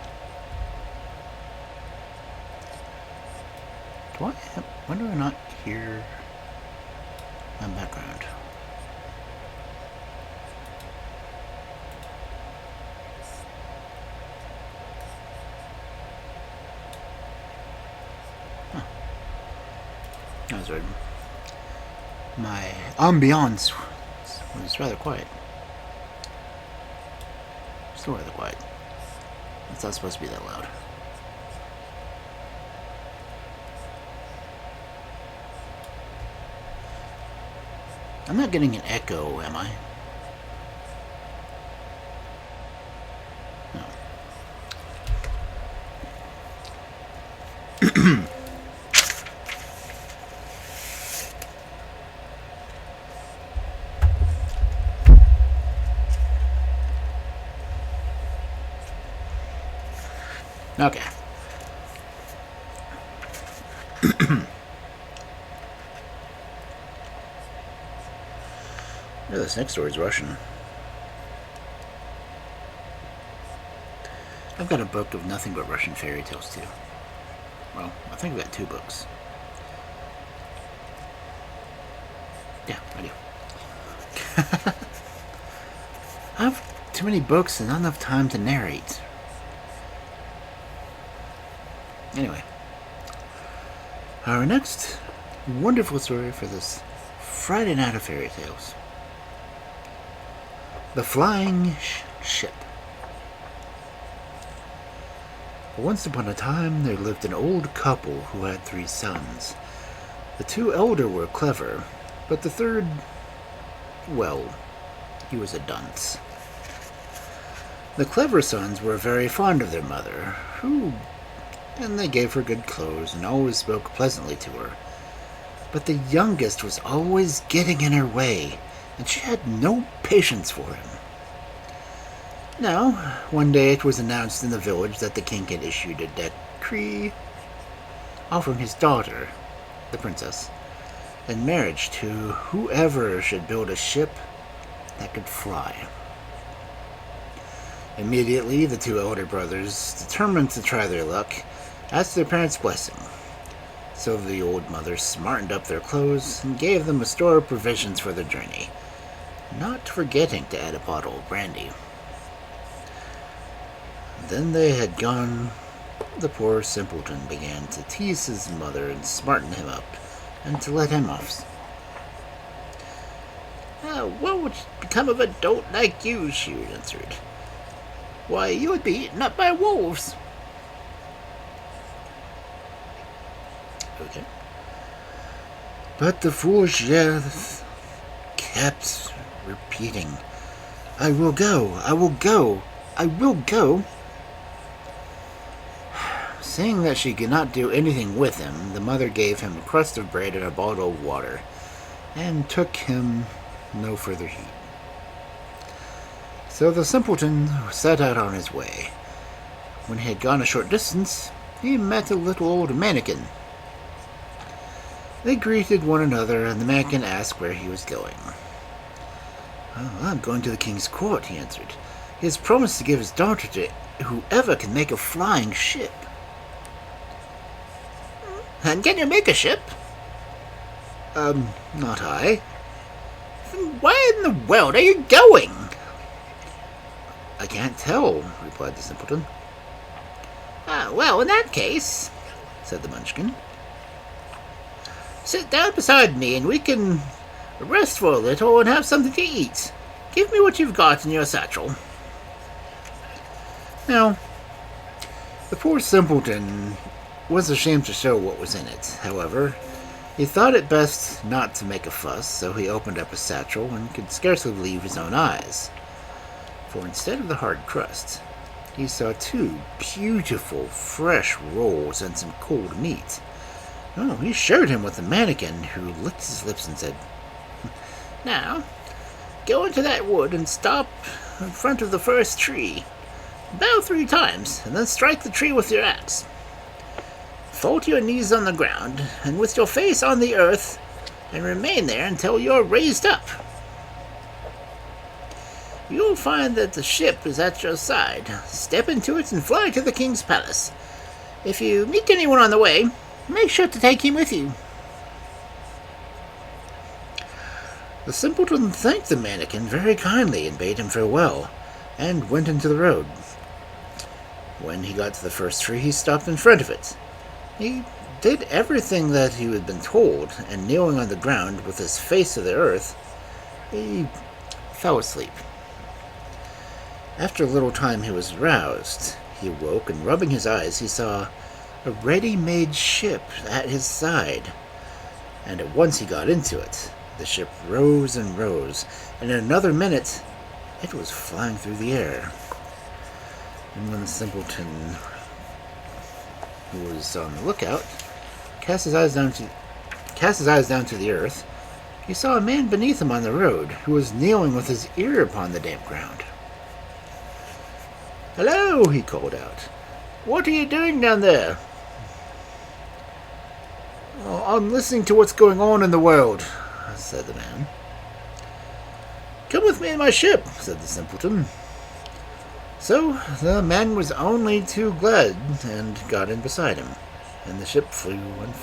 S1: Why do I not hear my background? Huh. That was weird. My ambiance was rather quiet. Still rather quiet. It's not supposed to be that loud. I'm not getting an echo, am I? No. Okay. Yeah, this next story is Russian. I've got a book of nothing but Russian fairy tales too. Well, I think I've got 2 books. Yeah, I do. I have too many books and not enough time to narrate. Anyway, our next wonderful story for this Friday night of fairy tales. The Flying Ship. Once upon a time, there lived an old couple who had 3 sons. The 2 elder were clever, but the third, well, he was a dunce. The clever sons were very fond of their mother, and they gave her good clothes and always spoke pleasantly to her. But the youngest was always getting in her way, and she had no patience for him. Now, one day it was announced in the village that the king had issued a decree offering his daughter, the princess, in marriage to whoever should build a ship that could fly. Immediately, the 2 elder brothers, determined to try their luck, asked their parents' blessing. So the old mother smartened up their clothes and gave them a store of provisions for their journey, not forgetting to add a bottle of brandy. Then they had gone, the poor simpleton began to tease his mother and smarten him up, and to let him off. What would become of a dolt like you? She answered. Why, you would be eaten up by wolves. Okay. But the foolish youth kept repeating, I will go, I will go, I will go. Seeing that she could not do anything with him, the mother gave him a crust of bread and a bottle of water, and took him no further heed. So the simpleton set out on his way. When he had gone a short distance, he met a little old mannikin. They greeted one another, and the mannikin asked where he was going. I'm going to the king's court, he answered. He has promised to give his daughter to whoever can make a flying ship. And can you make a ship? Not I. Then where in the world are you going? I can't tell, replied the simpleton. Well, in that case, said the munchkin, sit down beside me and we can rest for a little and have something to eat. Give me what you've got in your satchel. Now, the poor simpleton was ashamed to show what was in it. However, he thought it best not to make a fuss, so he opened up his satchel and could scarcely believe his own eyes. For instead of the hard crust, he saw 2 beautiful, fresh rolls and some cold meat. Oh, he shared him with the mannikin, who licked his lips and said, Now, go into that wood and stop in front of the first tree. Bow 3 times, and then strike the tree with your axe. Fall to your knees on the ground, and with your face on the earth, and remain there until you're raised up.
S3: you'll find that the ship is at your side. Step into it and fly to the king's palace. If you meet anyone on the way, make sure to take him with you." The simpleton thanked the mannequin very kindly and bade him farewell, and went into the road. When he got to the first tree, he stopped in front of it. He did everything that he had been told, and kneeling on the ground with his face to the earth, he fell asleep. After a little time he was roused. He awoke, and rubbing his eyes, he saw a ready-made ship at his side, and at once he got into it. The ship rose and rose, and in another minute it was flying through the air. And when the simpleton, who was on the lookout, cast his eyes down to the earth, he saw a man beneath him on the road, who was kneeling with his ear upon the damp ground. "Hello," he called out. "What are you doing down there?" "Oh, I'm listening to what's going on in the world," said the man. "Come with me in my ship," said the simpleton. So the man was only too glad, and got in beside him, and the ship flew and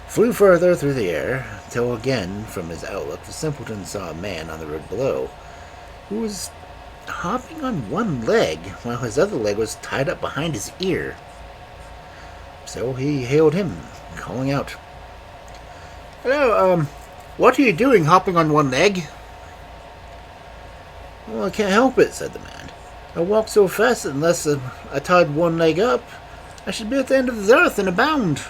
S3: flew further through the air, till again, from his outlook, the simpleton saw a man on the road below, who was hopping on one leg, while his other leg was tied up behind his ear. So he hailed him, calling out, "Hello, what are you doing hopping on one leg?" "Well, I can't help it," said the man. "I walk so fast that unless I tied one leg up, I should be at the end of the earth in a bound."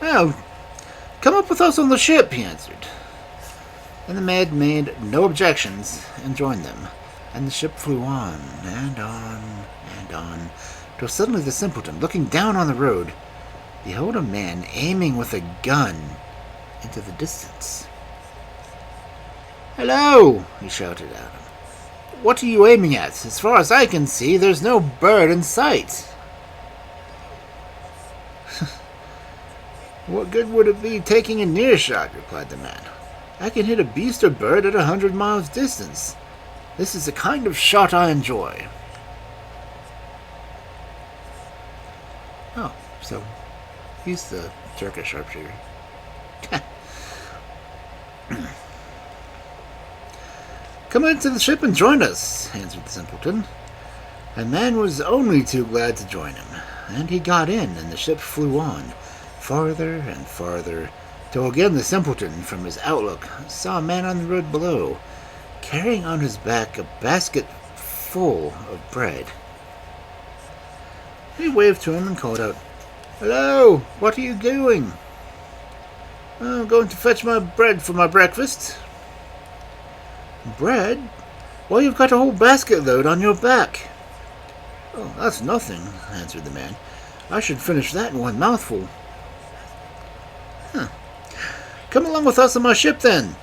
S3: "Oh, come up with us on the ship," he answered. And the man made no objections and joined them, and the ship flew on and on and on, till suddenly the simpleton, looking down on the road, beheld a man aiming with a gun into the distance. "Hello!" he shouted at him. "What are you aiming at? As far as I can see, there's no bird in sight." "What good would it be taking a near shot?" replied the man. "I can hit a beast or bird at 100 miles distance. This is the kind of shot I enjoy." Oh, so he's the Turkish sharpshooter. "Come into the ship and join us," answered the simpleton. And man was only too glad to join him, and he got in, and the ship flew on, farther and farther, till again the simpleton, from his outlook, saw a man on the road below, carrying on his back a basket full of bread. He waved to him and called out, "Hello, what are you doing?" "I'm going to fetch my bread for my breakfast." "Bread? Well, you've got a whole basket load on your back." "Oh, that's nothing," answered the man. "I should finish that in one mouthful." "Come along with us on my ship, then."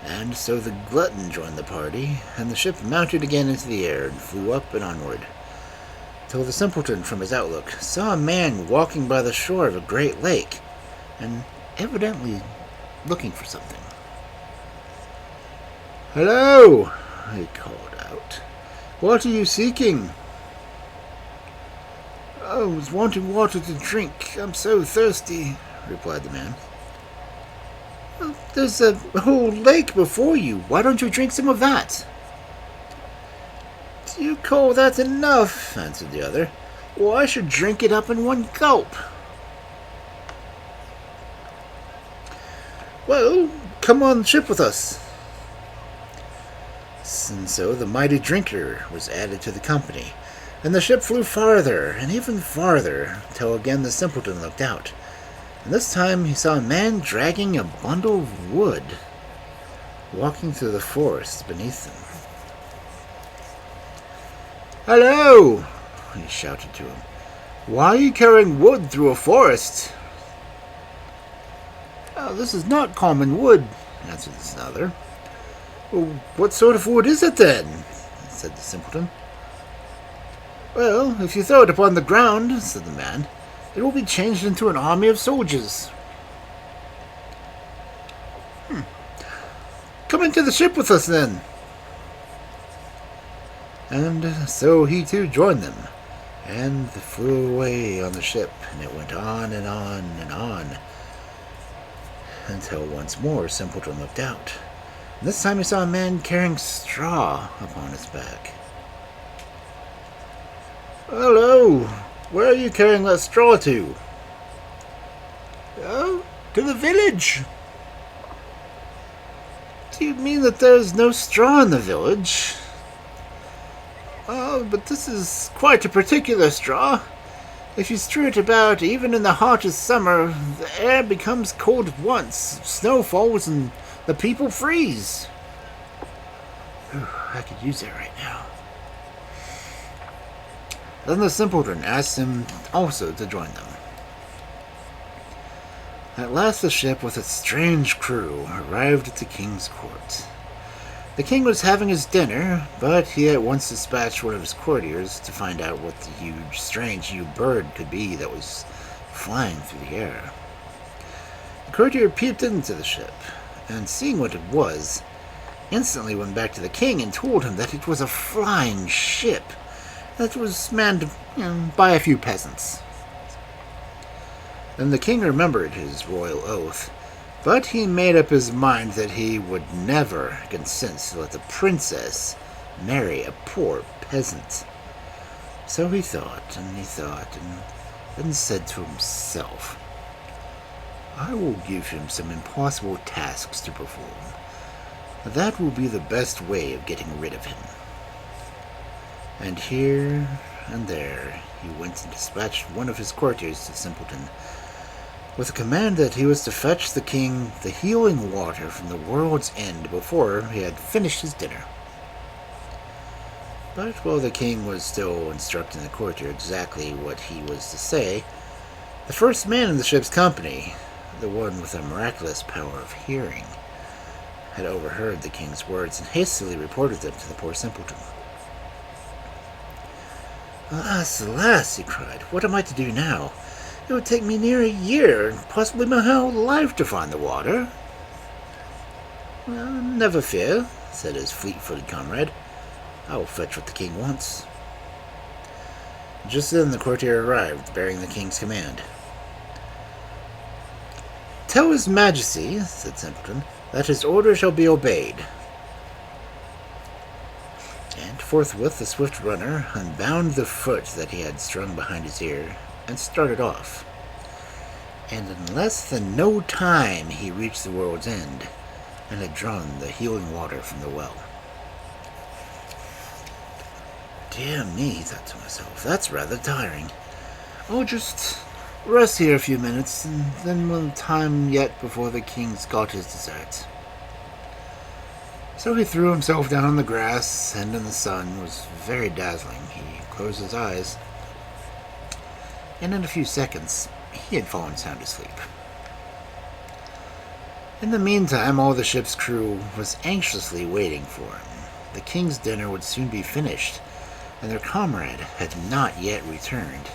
S3: And so the glutton joined the party, and the ship mounted again into the air and flew up and onward, till the simpleton, from his outlook, saw a man walking by the shore of a great lake, and evidently looking for something. "Hello," he called out. "What are you seeking?" "I was wanting water to drink. I'm so thirsty," replied the man. "Well, there's a whole lake before you. Why don't you drink some of that?" "Do you call that enough?" answered the other. "Well, I should drink it up in one gulp." "Well, come on ship with us." And so the mighty drinker was added to the company, and the ship flew farther and even farther, till again the simpleton looked out, and this time he saw a man dragging a bundle of wood, walking through the forest beneath them. "Hello!" he shouted to him. "Why are you carrying wood through a forest?" "Oh, this is not common wood," answered this other. "Well, what sort of wood is it, then?" said the simpleton. "Well, if you throw it upon the ground," said the man, "it will be changed into an army of soldiers."
S1: Come into the ship with us, then. And so he too joined them, and flew away on the ship, and it went on and on and on, until once more Simpleton looked out. And this time he saw a man carrying straw upon his back. Hello, where are you carrying that straw to?
S2: Oh, to the village.
S1: Do you mean that there's no straw in the village? Oh, but this is quite a particular straw. If you strew it about, even in the hottest summer, the air becomes cold at once. Snow falls and the people freeze. Ooh, I could use that right now. Then the Simpleton asked him also to join them. At last the ship with its strange crew arrived at the king's court. The king was having his dinner, but he at once dispatched one of his courtiers to find out what the huge, strange new bird could be that was flying through the air. The courtier peeped into the ship, and seeing what it was, instantly went back to the king and told him that it was a flying ship that was manned by a few peasants. Then the king remembered his royal oath, but he made up his mind that he would never consent to let the princess marry a poor peasant. So he thought, and then said to himself, I will give him some impossible tasks to perform. That will be the best way of getting rid of him. And here and there he went and dispatched one of his courtiers to Simpleton, with a command that he was to fetch the king the healing water from the world's end before he had finished his dinner. But while the king was still instructing the courtier exactly what he was to say, the first man in the ship's company, the one with a miraculous power of hearing, had overheard the king's words and hastily reported them to the poor Simpleton. Alas, alas, he cried, what am I to do now? It would take me near a year, and possibly my whole life, to find the water. Well, never fear, said his fleet-footed comrade. I will fetch what the king wants. Just then the courtier arrived, bearing the king's command. Tell his majesty, said Simpleton, that his order shall be obeyed. And forthwith the swift runner unbound the foot that he had strung behind his ear, and started off. And in less than no time he reached the world's end, and had drawn the healing water from the well. Dear me, thought to myself, that's rather tiring. I'll just rest here a few minutes, and then we'll have time yet before the king's got his dessert. So he threw himself down on the grass, and in the sun was very dazzling. He closed his eyes, and in a few seconds he had fallen sound asleep. In the meantime, all the ship's crew was anxiously waiting for him. The king's dinner would soon be finished, and their comrade had not yet returned.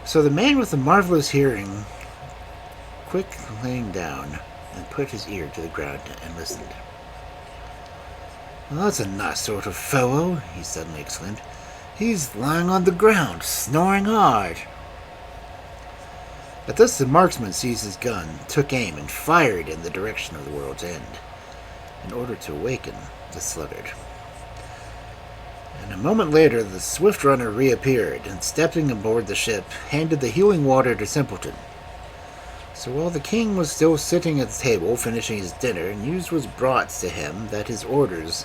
S1: So the man with the marvelous hearing quick laying down and put his ear to the ground and listened. Well, that's a nice sort of fellow, he suddenly exclaimed. He's lying on the ground, snoring hard. At this the marksman seized his gun, took aim, and fired in the direction of the world's end, in order to awaken the sluggard. And a moment later the swift runner reappeared, and stepping aboard the ship, handed the healing water to Simpleton. So while the king was still sitting at the table finishing his dinner, news was brought to him that his orders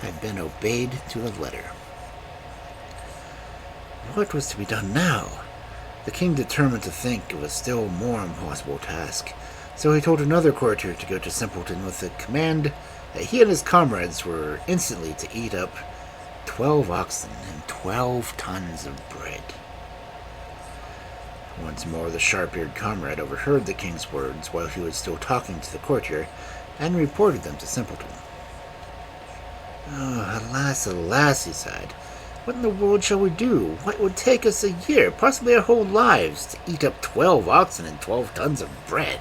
S1: had been obeyed to the letter. What was to be done now? The king determined to think of a still more impossible task, so he told another courtier to go to Simpleton with the command that he and his comrades were instantly to eat up 12 oxen and 12 tons of bread. Once more the sharp-eared comrade overheard the king's words while he was still talking to the courtier, and reported them to Simpleton. Oh, alas, alas, he sighed. What in the world shall we do? What would take us a year, possibly our whole lives, to eat up 12 oxen and 12 tons of bread?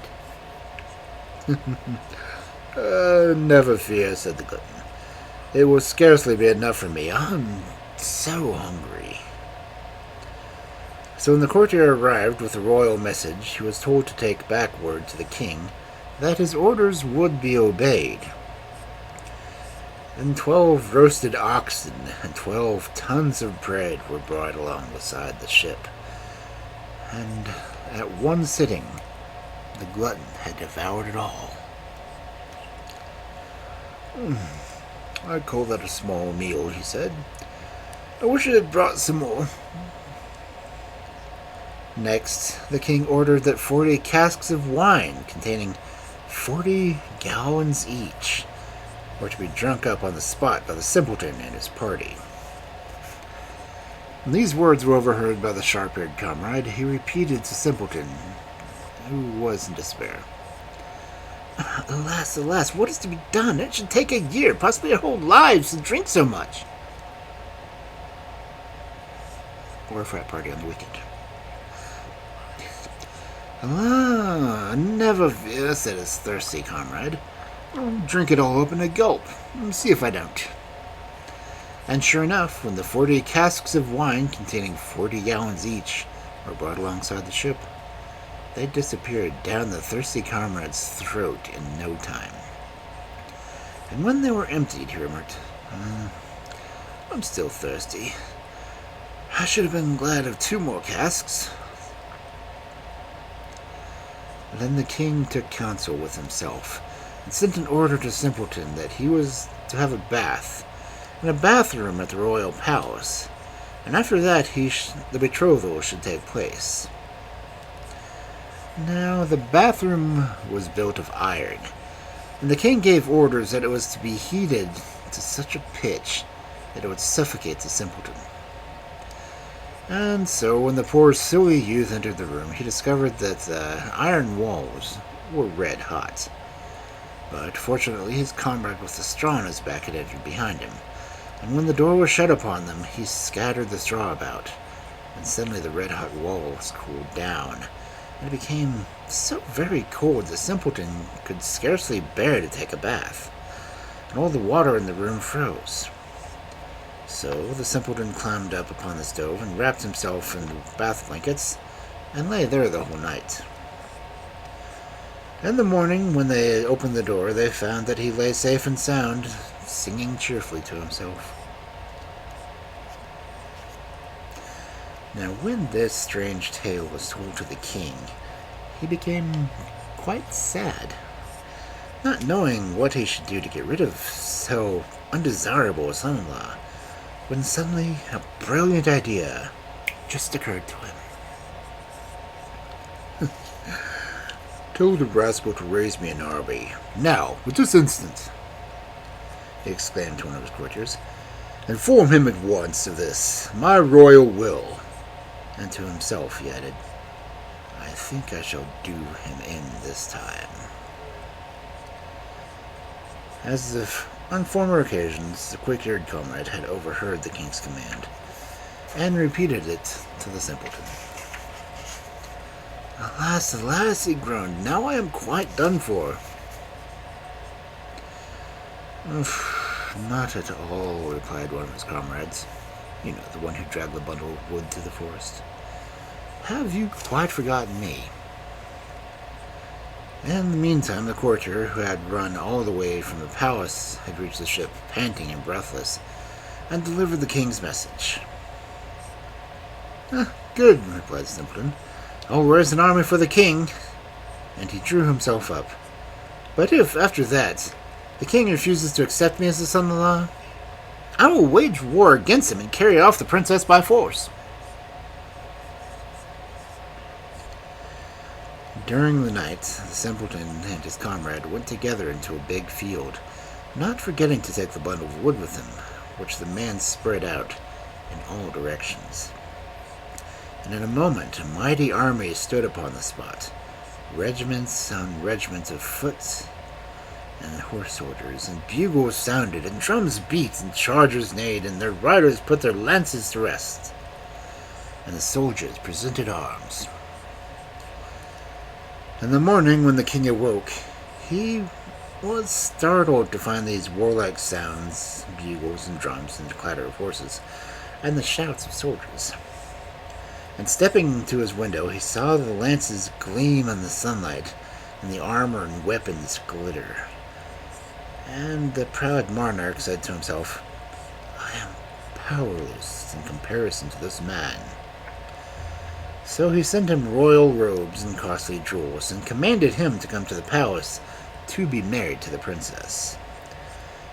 S1: Never fear, said the glutton. It will scarcely be enough for me. I'm so hungry. So when the courtier arrived with the royal message, he was told to take back word to the king that his orders would be obeyed. Then 12 roasted oxen and 12 tons of bread were brought along beside the ship. And at one sitting, the glutton had devoured it all. I'd call that a small meal, he said. I wish it had brought some more. Next, the king ordered that 40 casks of wine containing 40 gallons each were to be drunk up on the spot by the simpleton and his party. When these words were overheard by the sharp-haired comrade, he repeated to Simpleton, who was in despair. Alas, alas, what is to be done? It should take a year, possibly our whole lives, to drink so much. Or a frat party on the weekend. Never fear, said his thirsty comrade. I'll drink it all up in a gulp. See if I don't. And sure enough, when the 40 casks of wine containing 40 gallons each were brought alongside the ship, they disappeared down the thirsty comrade's throat in no time. And when they were emptied, he remarked, I'm still thirsty. I should have been glad of 2 more casks. Then the king took counsel with himself and sent an order to Simpleton that he was to have a bath in a bathroom at the royal palace, and after that the betrothal should take place. Now, the bathroom was built of iron, and the king gave orders that it was to be heated to such a pitch that it would suffocate the simpleton. And so, when the poor silly youth entered the room, he discovered that the iron walls were red hot. But fortunately, his comrade with the straw on his back had entered behind him, and when the door was shut upon them, he scattered the straw about, and suddenly the red-hot walls cooled down, and it became so very cold the simpleton could scarcely bear to take a bath, and all the water in the room froze. So the simpleton climbed up upon the stove and wrapped himself in the bath blankets, and lay there the whole night. In the morning, when they opened the door, they found that he lay safe and sound, singing cheerfully to himself. Now, when this strange tale was told to the king, he became quite sad, not knowing what he should do to get rid of so undesirable a son-in-law, when suddenly a brilliant idea just occurred to him. Tell the rascal to raise me an army, now, at this instant, he exclaimed to one of his courtiers. Inform him at once of this, my royal will. And to himself he added, I think I shall do him in this time. As if on former occasions, the quick-eared comrade had overheard the king's command, and repeated it to the simpleton. Alas, alas, he groaned, now I am quite done for. Not at all, replied one of his comrades. You know, the one who dragged the bundle of wood through the forest. Have you quite forgotten me? In the meantime, the courtier, who had run all the way from the palace, had reached the ship, panting and breathless, and delivered the king's message. Good, replied the simpleton. I'll raise an army for the king. And he drew himself up. But if, after that, the king refuses to accept me as his son-in-law, I will wage war against him and carry off the princess by force. During the night, the simpleton and his comrade went together into a big field, not forgetting to take the bundle of wood with him, which the man spread out in all directions. And in a moment, a mighty army stood upon the spot, regiments on regiments of foot and horse soldiers, and bugles sounded, and drums beat, and chargers neighed, and their riders put their lances to rest, and the soldiers presented arms. In the morning, when the king awoke, he was startled to find these warlike sounds, bugles and drums and the clatter of horses, and the shouts of soldiers. And stepping to his window, he saw the lances gleam in the sunlight, and the armor and weapons glitter. And the proud monarch said to himself, I am powerless in comparison to this man. So he sent him royal robes and costly jewels, and commanded him to come to the palace to be married to the princess.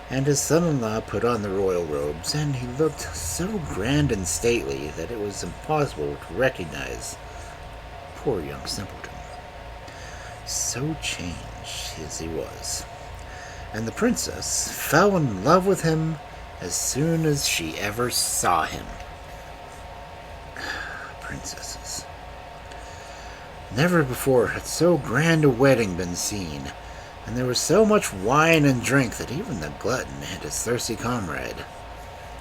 S1: And his son-in-law put on the royal robes, and he looked so grand and stately that it was impossible to recognize poor young simpleton, so changed as he was. And the princess fell in love with him as soon as she ever saw him. Princesses. Never before had so grand a wedding been seen, and there was so much wine and drink that even the glutton and his thirsty comrade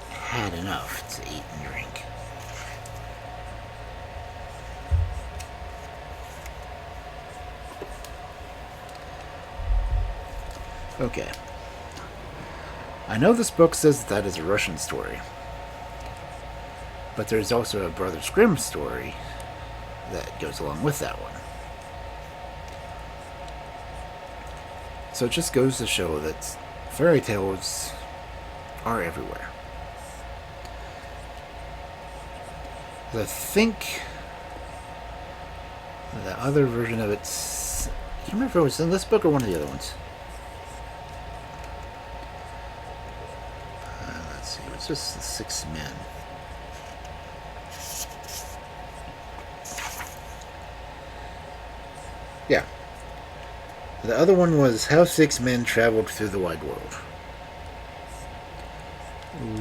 S1: had enough to eat and drink. Okay. I know this book says that is a Russian story, but there's also a Brothers Grimm story that goes along with that one. So it just goes to show that fairy tales are everywhere. I think the other version of it's... I can't remember if it was in this book or one of the other ones. Let's see, it was just the 6 men. Yeah. The other one was How 6 Men Traveled Through the Wide World.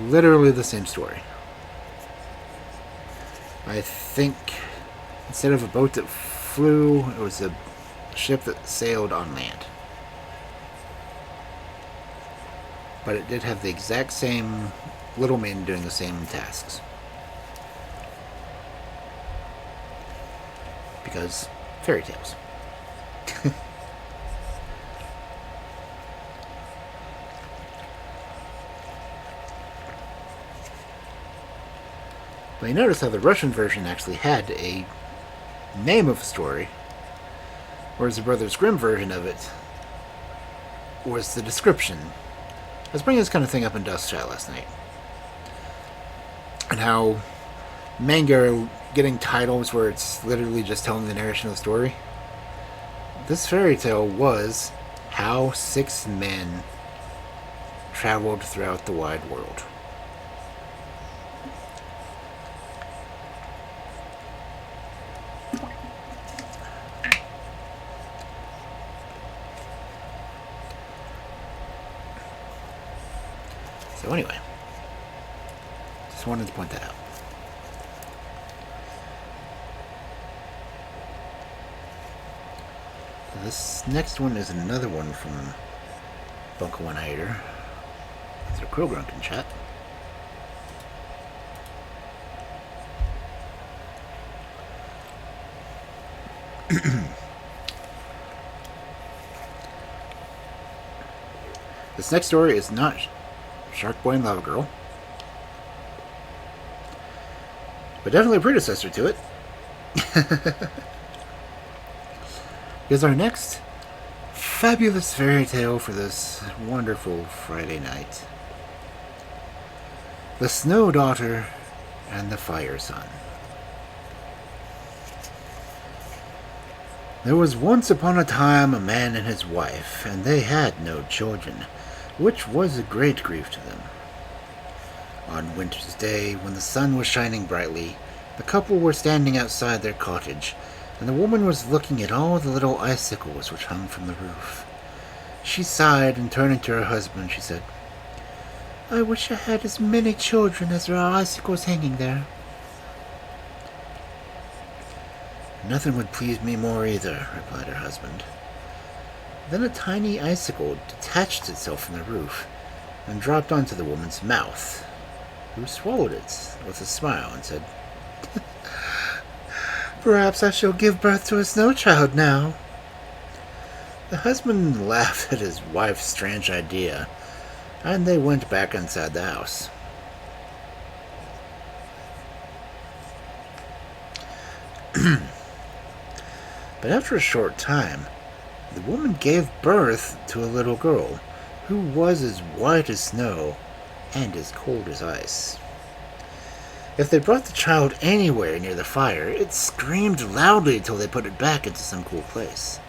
S1: Literally the same story. I think instead of a boat that flew, it was a ship that sailed on land. But it did have the exact same little men doing the same tasks. Because fairy tales. But you notice how the Russian version actually had a name of a story, whereas the Brothers Grimm version of it was the description. I was bringing this kind of thing up in Dust Chat last night. And how manga are getting titles where it's literally just telling the narration of the story. This fairy tale was How 6 Men Traveled Throughout the Wide World. So anyway, just wanted to point that out. This next one is another one from Bunko One Hider. It's a Krogrunk in chat. This next story is not Shark Boy and Lava Girl, but definitely a predecessor to it. Because our next fabulous fairy tale for this wonderful Friday night: The Snow Daughter and the Fire Son. There was once upon a time a man and his wife, and they had no children, which was a great grief to them. On winter's day, when the sun was shining brightly, the couple were standing outside their cottage, and the woman was looking at all the little icicles which hung from the roof. She sighed, and turning to her husband, she said, "I wish I had as many children as there are icicles hanging there." "Nothing would please me more either," replied her husband. Then a tiny icicle detached itself from the roof and dropped onto the woman's mouth, who swallowed it with a smile and said, "Perhaps I shall give birth to a snow child now." The husband laughed at his wife's strange idea, and they went back inside the house. But after a short time, the woman gave birth to a little girl who was as white as snow and as cold as ice. If they brought the child anywhere near the fire, it screamed loudly till they put it back into some cool place.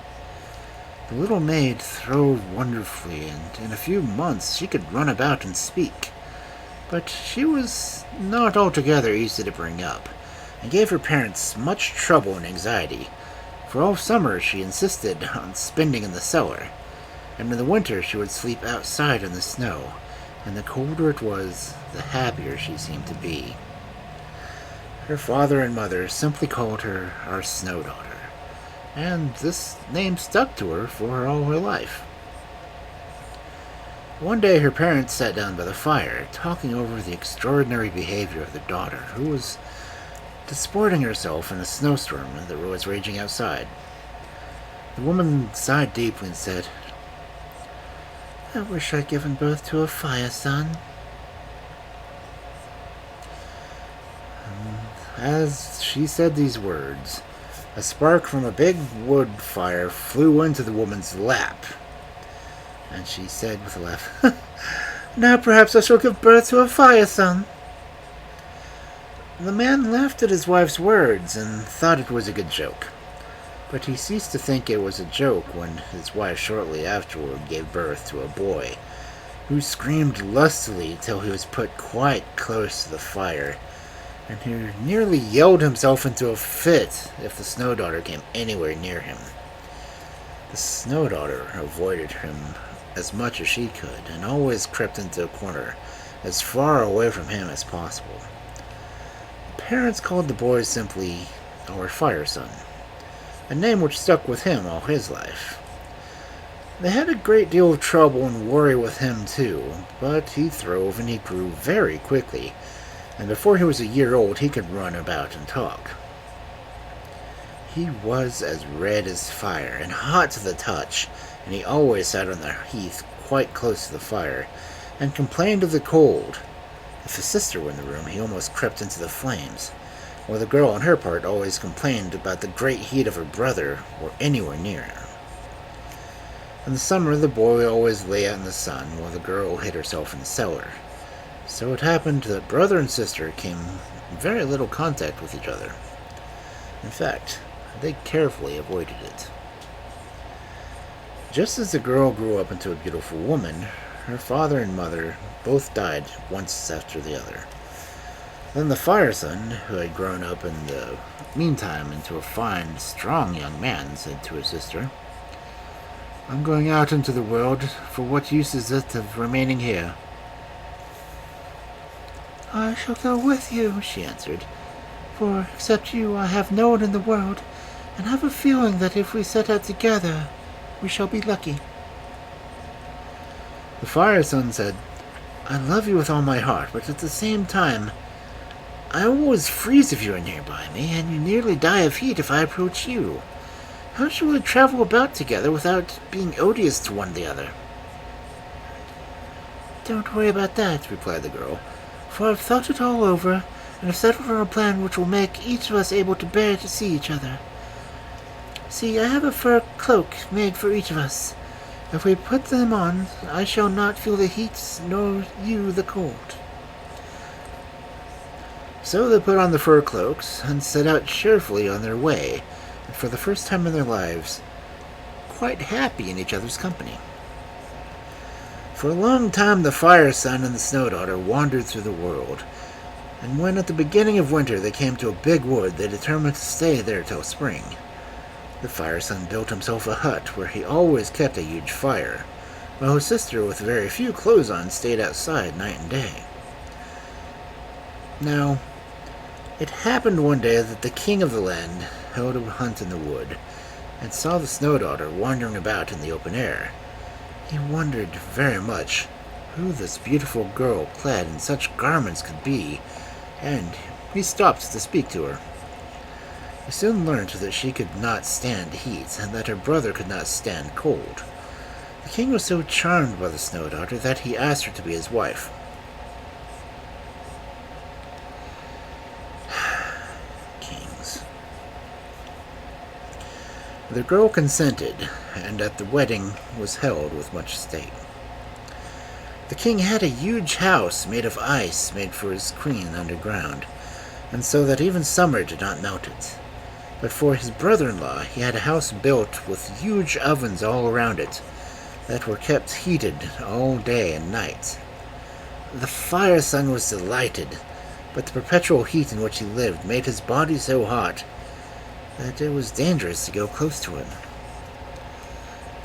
S1: The little maid throve wonderfully, and in a few months she could run about and speak. But she was not altogether easy to bring up, and gave her parents much trouble and anxiety. For all summer she insisted on spending in the cellar, and in the winter she would sleep outside in the snow, and the colder it was, the happier she seemed to be. Her father and mother simply called her our snow daughter, and this name stuck to her for all her life. One day her parents sat down by the fire, talking over the extraordinary behavior of their daughter, who was disporting herself in a snowstorm that was raging outside. The woman sighed deeply and said, "I wish I'd given birth to a fire son." As she said these words, a spark from a big wood fire flew into the woman's lap, and she said with a laugh, "Now perhaps I shall give birth to a fire son." The man laughed at his wife's words and thought it was a good joke, but he ceased to think it was a joke when his wife shortly afterward gave birth to a boy, who screamed lustily till he was put quite close to the fire, and who nearly yelled himself into a fit if the snow daughter came anywhere near him. The snow daughter avoided him as much as she could, and always crept into a corner as far away from him as possible. Parents called the boy simply our fire son, a name which stuck with him all his life. They had a great deal of trouble and worry with him too, but he throve and he grew very quickly, and before he was a year old he could run about and talk. He was as red as fire and hot to the touch, and he always sat on the heath quite close to the fire, and complained of the cold. If his sister were in the room, he almost crept into the flames, while the girl on her part always complained about the great heat of her brother or anywhere near her. In the summer, the boy always lay out in the sun, while the girl hid herself in the cellar. So it happened that brother and sister came in very little contact with each other. In fact, they carefully avoided it. Just as the girl grew up into a beautiful woman, her father and mother both died once after the other. Then the fire son, who had grown up in the meantime into a fine, strong young man, said to his sister, "I'm going out into the world, for what use is it of remaining here?" "I shall go with you," she answered, "for except you I have no one in the world, and have a feeling that if we set out together, we shall be lucky." The fire son said, "I love you with all my heart, but at the same time, I always freeze if you are nearby me, and you nearly die of heat if I approach you. How shall we travel about together without being odious to one the other?" "Don't worry about that," replied the girl, "for I've thought it all over, and have settled on a plan which will make each of us able to bear to see each other. See, I have a fur cloak made for each of us. If we put them on, I shall not feel the heat, nor you the cold." So they put on the fur cloaks, and set out cheerfully on their way, and for the first time in their lives, quite happy in each other's company. For a long time the fire son and the snow daughter wandered through the world, and when at the beginning of winter they came to a big wood, they determined to stay there till spring. The fire son built himself a hut where he always kept a huge fire, while his sister, with very few clothes on, stayed outside night and day. Now, it happened one day that the king of the land held a hunt in the wood, and saw the snow daughter wandering about in the open air. He wondered very much who this beautiful girl clad in such garments could be, and he stopped to speak to her. He soon learned that she could not stand heat, and that her brother could not stand cold. The king was so charmed by the Snow Daughter that he asked her to be his wife. Kings. The girl consented, and the wedding was held with much state. The king had a huge house made of ice made for his queen underground, and so that even summer did not melt it. But for his brother-in-law he had a house built with huge ovens all around it that were kept heated all day and night. The Fire Son was delighted, but the perpetual heat in which he lived made his body so hot that it was dangerous to go close to him.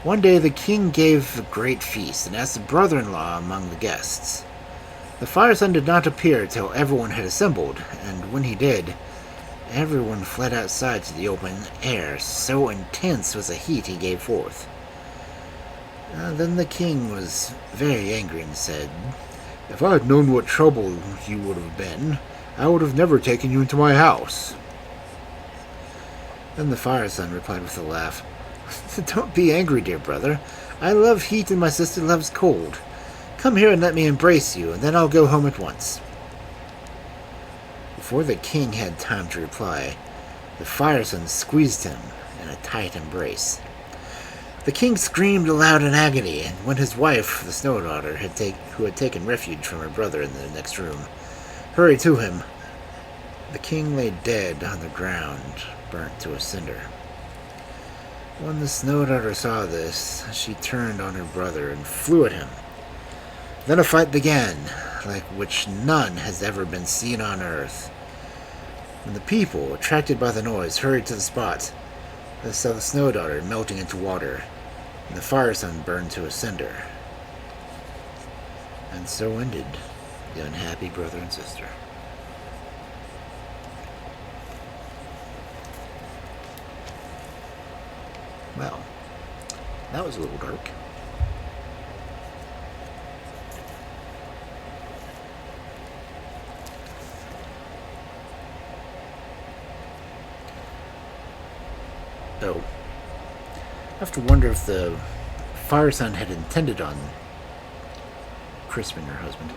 S1: One day the king gave a great feast and asked the brother-in-law among the guests. The Fire Son did not appear till everyone had assembled, and when he did, everyone fled outside to the open air, so intense was the heat he gave forth. Then the king was very angry and said,
S2: "If I had known what trouble you would have been, I would have never taken you into my house."
S1: Then the Fire Son replied with a laugh, "Don't be angry, dear brother. I love heat and my sister loves cold. Come here and let me embrace you, and then I'll go home at once." Before the king had time to reply, the Fire Son squeezed him in a tight embrace. The king screamed aloud in agony, and when his wife, the Snow Daughter, who had taken refuge from her brother in the next room, hurried to him, the king lay dead on the ground, burnt to a cinder. When the Snow Daughter saw this, she turned on her brother and flew at him. Then a fight began, like which none has ever been seen on earth. When the people, attracted by the noise, hurried to the spot, they saw the Snow Daughter melting into water, and the Fire Son burned to a cinder. And so ended the unhappy brother and sister. Well, that was a little dark. So, I have to wonder if the Fire Son had intended on christening her husband.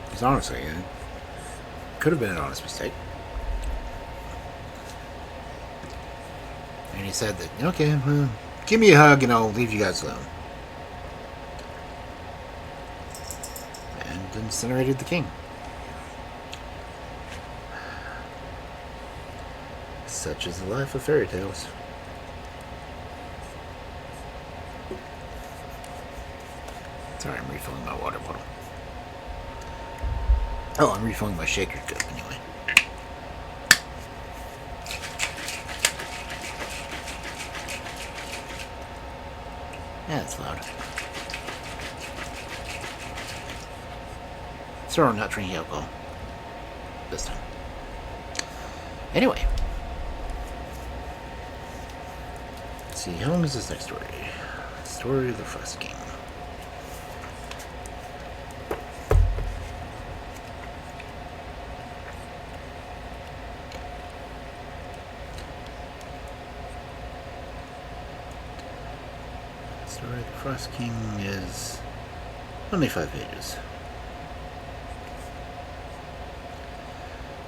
S1: Because honestly, it could have been an honest mistake. And he said that, okay, well, give me a hug and I'll leave you guys alone. And incinerated the king. Such is the life of fairy tales. Sorry, I'm refilling my water bottle. Oh, I'm refilling my shaker cup anyway. Yeah, it's loud. So I'm not drinking alcohol this time. Anyway. Let's see, how long is this next story? Story of the Frost King. Story of the Frost King is only 5 pages.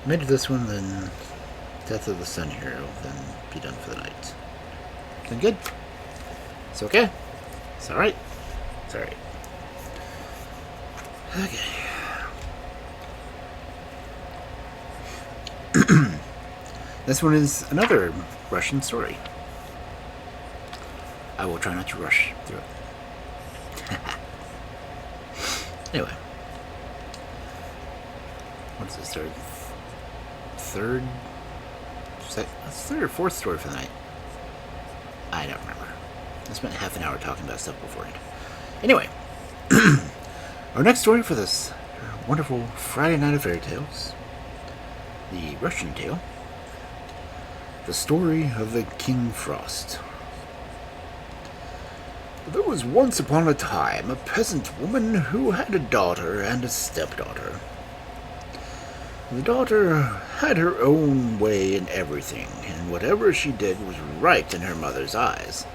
S1: Made it this one, then Death of the Sun Hero, then be done for the night. Then good. It's okay. It's alright. It's alright. Okay. This one is another Russian story. I will try not to rush through it. Anyway. What is this story? Third or fourth story for the night? I don't remember. I spent half an hour talking about stuff beforehand. Anyway. Our next story for this wonderful Friday night of fairy tales. The Russian tale. The Story of the King Frost.
S2: There was once upon a time a peasant woman who had a daughter and a stepdaughter. The daughter had her own way in everything, and whatever she did was right in her mother's eyes.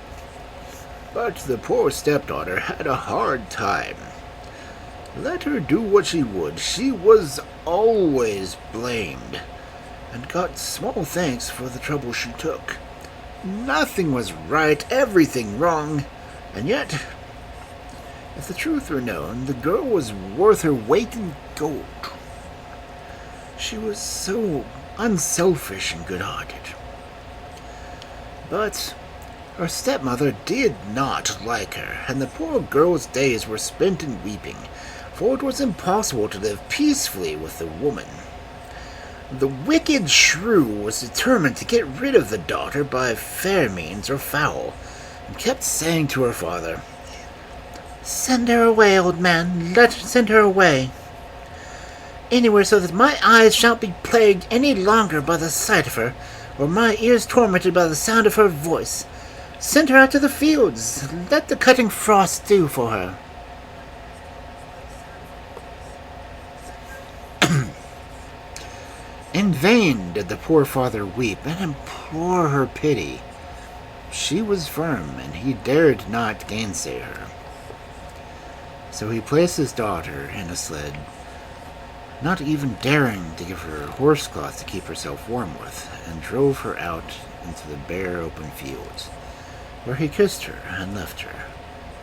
S2: But the poor stepdaughter had a hard time. Let her do what she would, she was always blamed, and got small thanks for the trouble she took. Nothing was right, everything wrong, and yet, if the truth were known, the girl was worth her weight in gold. She was so unselfish and good-hearted. But her stepmother did not like her, and the poor girl's days were spent in weeping, for it was impossible to live peacefully with the woman. The wicked shrew was determined to get rid of the daughter by fair means or foul, and kept saying to her father, "Send her away, old man, send her away. Anywhere so that my eyes shan't be plagued any longer by the sight of her, or my ears tormented by the sound of her voice. Send her out to the fields. Let the cutting frost do for her." In vain did the poor father weep and implore her pity. She was firm, and he dared not gainsay her. So he placed his daughter in a sled, not even daring to give her horsecloth to keep herself warm with, and drove her out into the bare open fields, where he kissed her and left her,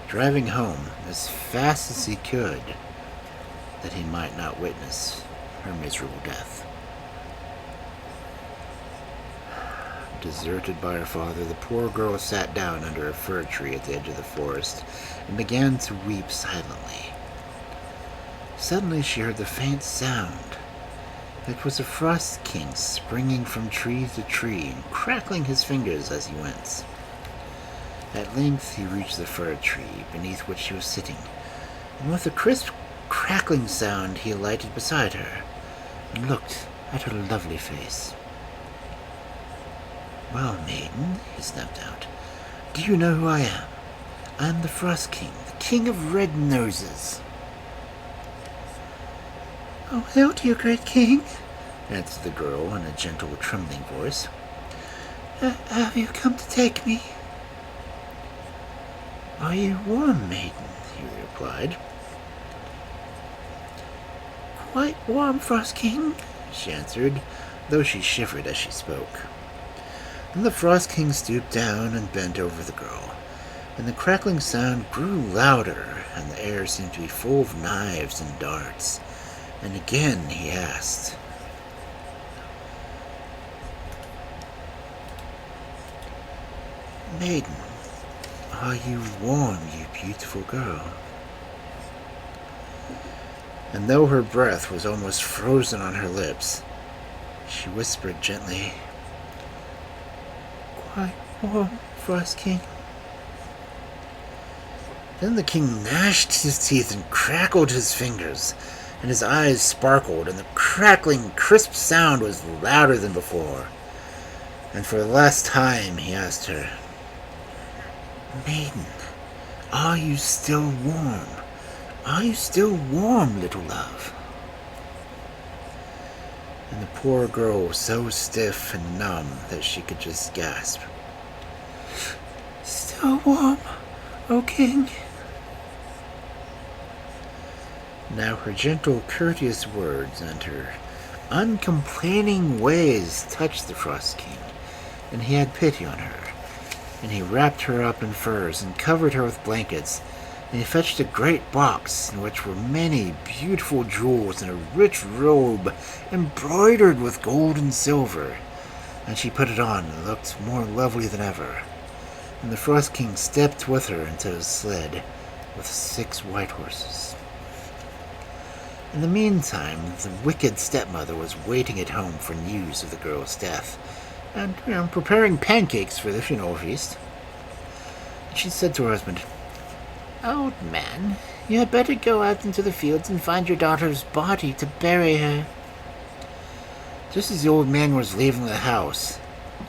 S2: driving home as fast as he could, that he might not witness her miserable death. Deserted by her father, the poor girl sat down under a fir tree at the edge of the forest and began to weep silently. Suddenly she heard the faint sound. It was a frost king springing from tree to tree and crackling his fingers as he went. At length he reached the fir tree beneath which she was sitting, and with a crisp crackling sound he alighted beside her and looked at her lovely face. "Well, maiden," he snapped out, "do you know who I am? I am the Frost King, the King of Red Noses." "Oh, hail to you, great king," answered the girl in a gentle, trembling voice. "Have you come to take me?" "Are you warm, maiden?" he replied. "Quite warm, Frost King," she answered, though she shivered as she spoke. Then the Frost King stooped down and bent over the girl, and the crackling sound grew louder, and the air seemed to be full of knives and darts. And again he asked, "Maiden, are you warm, you beautiful girl?" And though her breath was almost frozen on her lips, she whispered gently, "Quite warm, Frost King." Then the king gnashed his teeth and crackled his fingers, and his eyes sparkled, and the crackling, crisp sound was louder than before. And for the last time he asked her, "Maiden, are you still warm? Are you still warm, little love?" And the poor girl was so stiff and numb that she could just gasp, "Still warm, O king." Now her gentle, courteous words and her uncomplaining ways touched the Frost King, and he had pity on her, and he wrapped her up in furs and covered her with blankets, and he fetched a great box in which were many beautiful jewels and a rich robe embroidered with gold and silver, and she put it on and looked more lovely than ever, and the Frost King stepped with her into his sled with 6 white horses. In the meantime, the wicked stepmother was waiting at home for news of the girl's death, and preparing pancakes for the funeral feast. She said to her husband, "Old man, you had better go out into the fields and find your daughter's body to bury her." Just as the old man was leaving the house,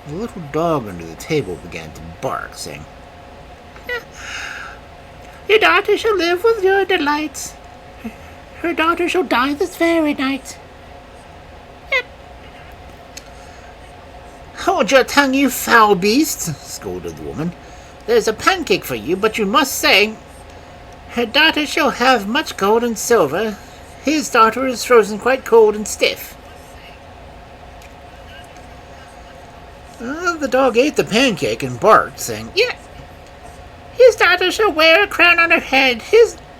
S2: the little dog under the table began to bark, saying,
S3: Your daughter shall live with your delights. Her daughter shall die this very night. Yep. Hold your tongue, you foul beast, scolded the woman. There's a pancake for you, but you must say, her daughter shall have much gold and silver. His daughter is frozen quite cold and stiff. The dog ate the pancake and barked, saying, Yeah, his daughter shall wear a crown on her head.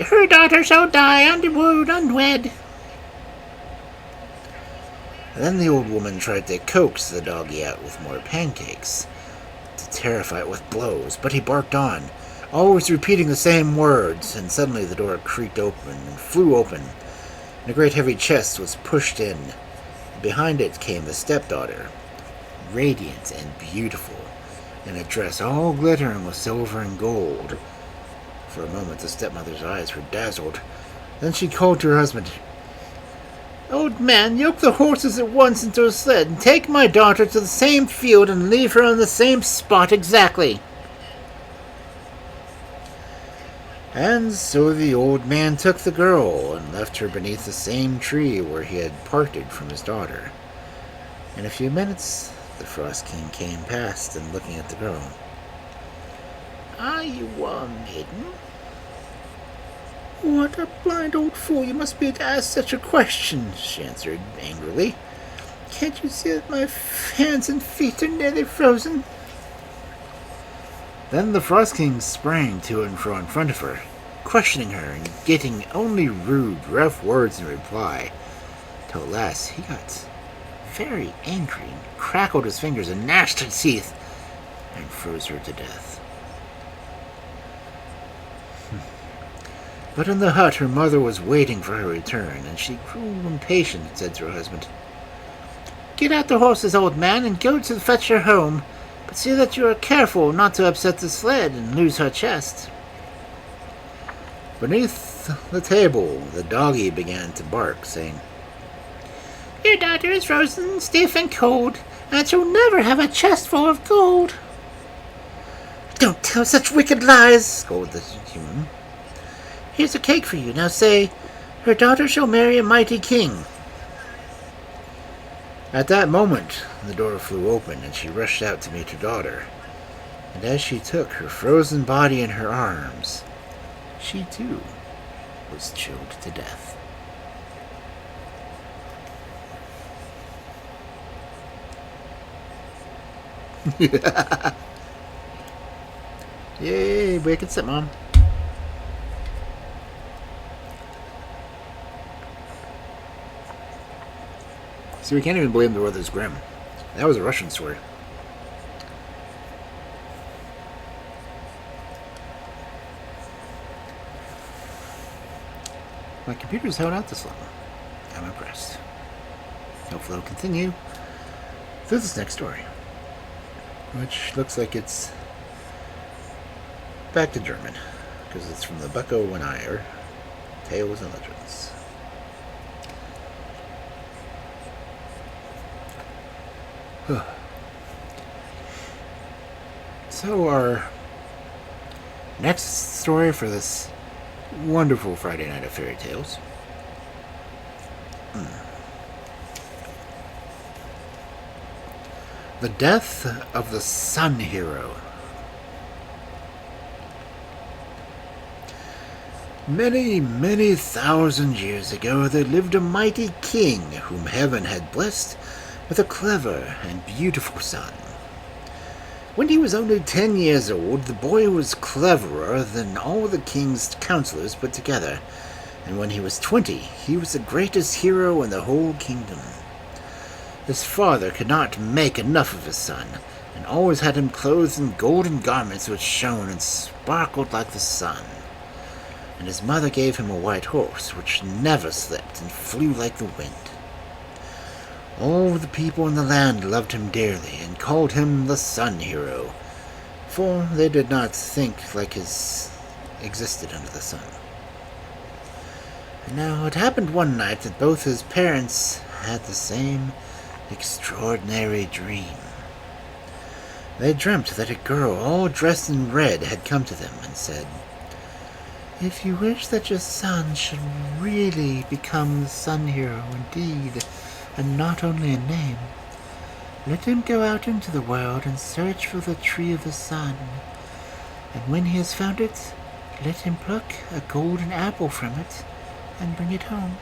S3: Her daughter shall die unwooed, unwed. Then the old woman tried to coax the doggy out with more pancakes, to terrify it with blows, but he barked on, always repeating the same words, and suddenly the door creaked open and flew open, and a great heavy chest was pushed in. Behind it came the stepdaughter, radiant and beautiful, in a dress all glittering with silver and gold. For a moment the stepmother's eyes were dazzled. Then she called to her husband, Old man, yoke the horses at once into a sled, and take my daughter to the same field and leave her on the same spot exactly. And so the old man took the girl and left her beneath the same tree where he had parted from his daughter. In a few minutes, the Frost King came past and looking at the girl. Are you a maiden? What a blind old fool you must be to ask such a question, she answered angrily. Can't you see that my hands and feet are nearly frozen? Then the Frost King sprang to and fro in front of her, questioning her and getting only rude, rough words in reply, till at last he got very angry and crackled his fingers and gnashed his teeth and froze her to death. But in the hut her mother was waiting for her return, and she grew impatient and said to her husband, Get out the horses, old man, and go to fetch her home, but see that you are careful not to upset the sled and lose her chest. Beneath the table, the doggy began to bark, saying, Your daughter is frozen, stiff, and cold, and she'll never have a chest full of gold. Don't tell such wicked lies, scolded the human. Here's a cake for you. Now say, Her daughter shall marry a mighty king. At that moment, the door flew open, and she rushed out to meet her daughter. And as she took her frozen body in her arms, she too was chilled to death. Yay, wake and sit, Mom. See, we can't even blame the Brothers Grimm. That was a Russian story. My computer's held out this long. I'm impressed. Hopefully it'll continue through this next story, which looks like it's back to German, because it's from the Bucko and Eyre Tales and Legends. So our next story for this wonderful Friday night of fairy tales The Death of the Sun Hero. Many, many thousand years ago there lived a mighty king whom heaven had blessed with a clever and beautiful son. When he was only 10 years old, the boy was cleverer than all the king's counselors put together, and when he was 20, he was the greatest hero in the whole kingdom. His father could not make enough of his son, and always had him clothed in golden garments which shone and sparkled like the sun. And his mother gave him a white horse, which never slipped and flew like the wind. All the people in the land loved him dearly, and called him the Sun Hero, for they did not think like his existed under the sun. And now it happened one night that both his parents had the same extraordinary dream. They dreamt that a girl all dressed in red had come to them and said, If you wish that your son should really become the sun hero indeed, and not only a name, let him go out into the world and search for the tree of the sun. And when he has found it, let him pluck a golden apple from it and bring it home.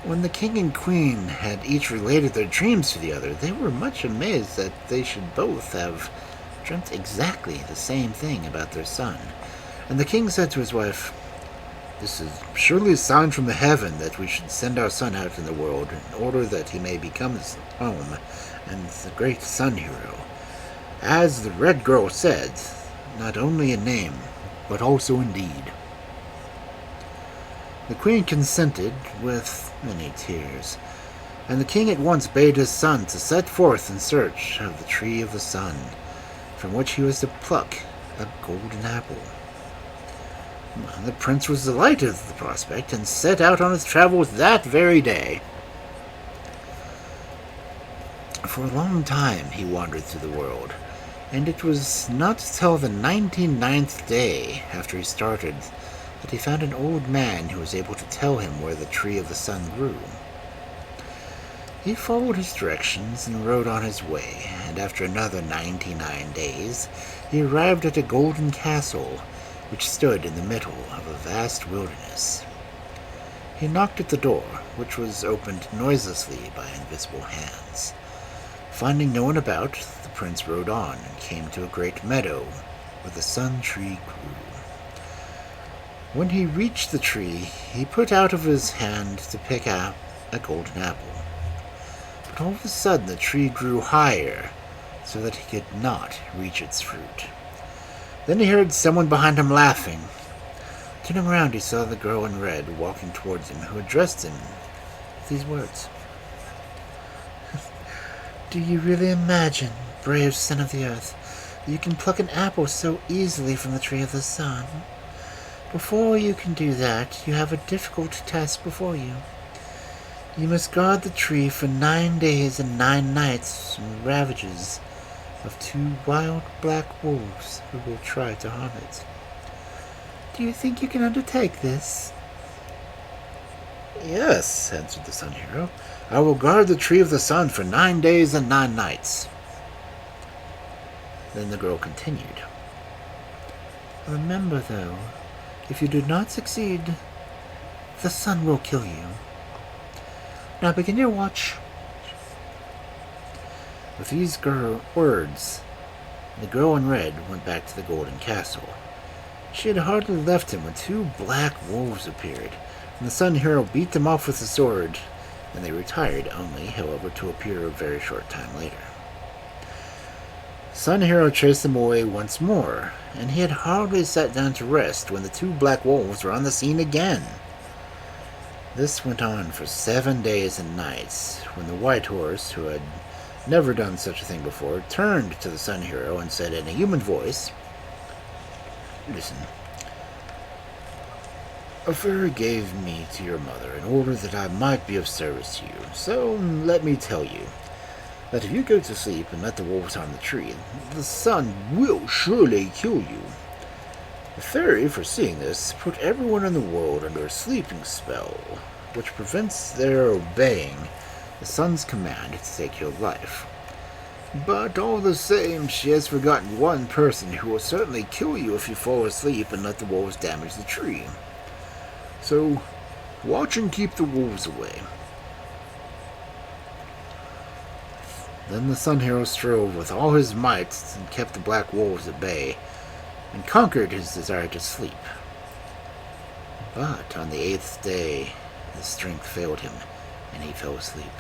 S1: When the king and queen had each related their dreams to the other, they were much amazed that they should both have dreamt exactly the same thing about their son. And the king said to his wife, "This is surely a sign from the heaven that we should send our son out in the world in order that he may become his home and the great sun hero. As the red girl said, not only in name, but also in deed." The queen consented with many tears, and the king at once bade his son to set forth in search of the tree of the sun, from which he was to pluck a golden apple. The prince was delighted with the prospect, and set out on his travels that very day. For a long time he wandered through the world, and it was not till the 99th day after he started that he found an old man who was able to tell him where the tree of the sun grew. He followed his directions and rode on his way, and after another 99 days, he arrived at a golden castle, which stood in the middle of a vast wilderness. He knocked at the door, which was opened noiselessly by invisible hands. Finding no one about, the prince rode on and came to a great meadow where the sun tree grew. When he reached the tree, he put out of his hand to pick out a golden apple. But all of a sudden the tree grew higher, so that he could not reach its fruit. Then he heard someone behind him laughing. Turning around, he saw the girl in red walking towards him, who addressed him with these words. "Do you really imagine, brave son of the earth, that you can pluck an apple so easily from the tree of the sun? Before you can do that, you have a difficult task before you. You must guard the tree for 9 days and 9 nights from the ravages of 2 wild black wolves who will try to harm it. Do you think you can undertake this?" "Yes," answered the sun hero. "I will guard the tree of the sun for 9 days and 9 nights. Then the girl continued. "Remember, though, if you do not succeed, the sun will kill you. Now begin your watch." With these words, the girl in red went back to the golden castle. She had hardly left him when 2 black wolves appeared, and the sun hero beat them off with a sword, and they retired, only, however, to appear a very short time later. Sun hero chased them away once more, and he had hardly sat down to rest when the 2 black wolves were on the scene again. This went on for 7 days and nights, when the white horse, who had never done such a thing before, turned to the sun hero and said in a human voice, "Listen, a fairy gave me to your mother in order that I might be of service to you, so let me tell you that if you go to sleep and let the wolves harm the tree, the sun will surely kill you. The fairy, foreseeing this, put everyone in the world under a sleeping spell, which prevents their obeying the sun's command to take your life. But all the same, she has forgotten one person who will certainly kill you if you fall asleep and let the wolves damage the tree. So, watch and keep the wolves away." Then the sun hero strove with all his might and kept the black wolves at bay, and conquered his desire to sleep. But on the 8th day, his strength failed him, and he fell asleep.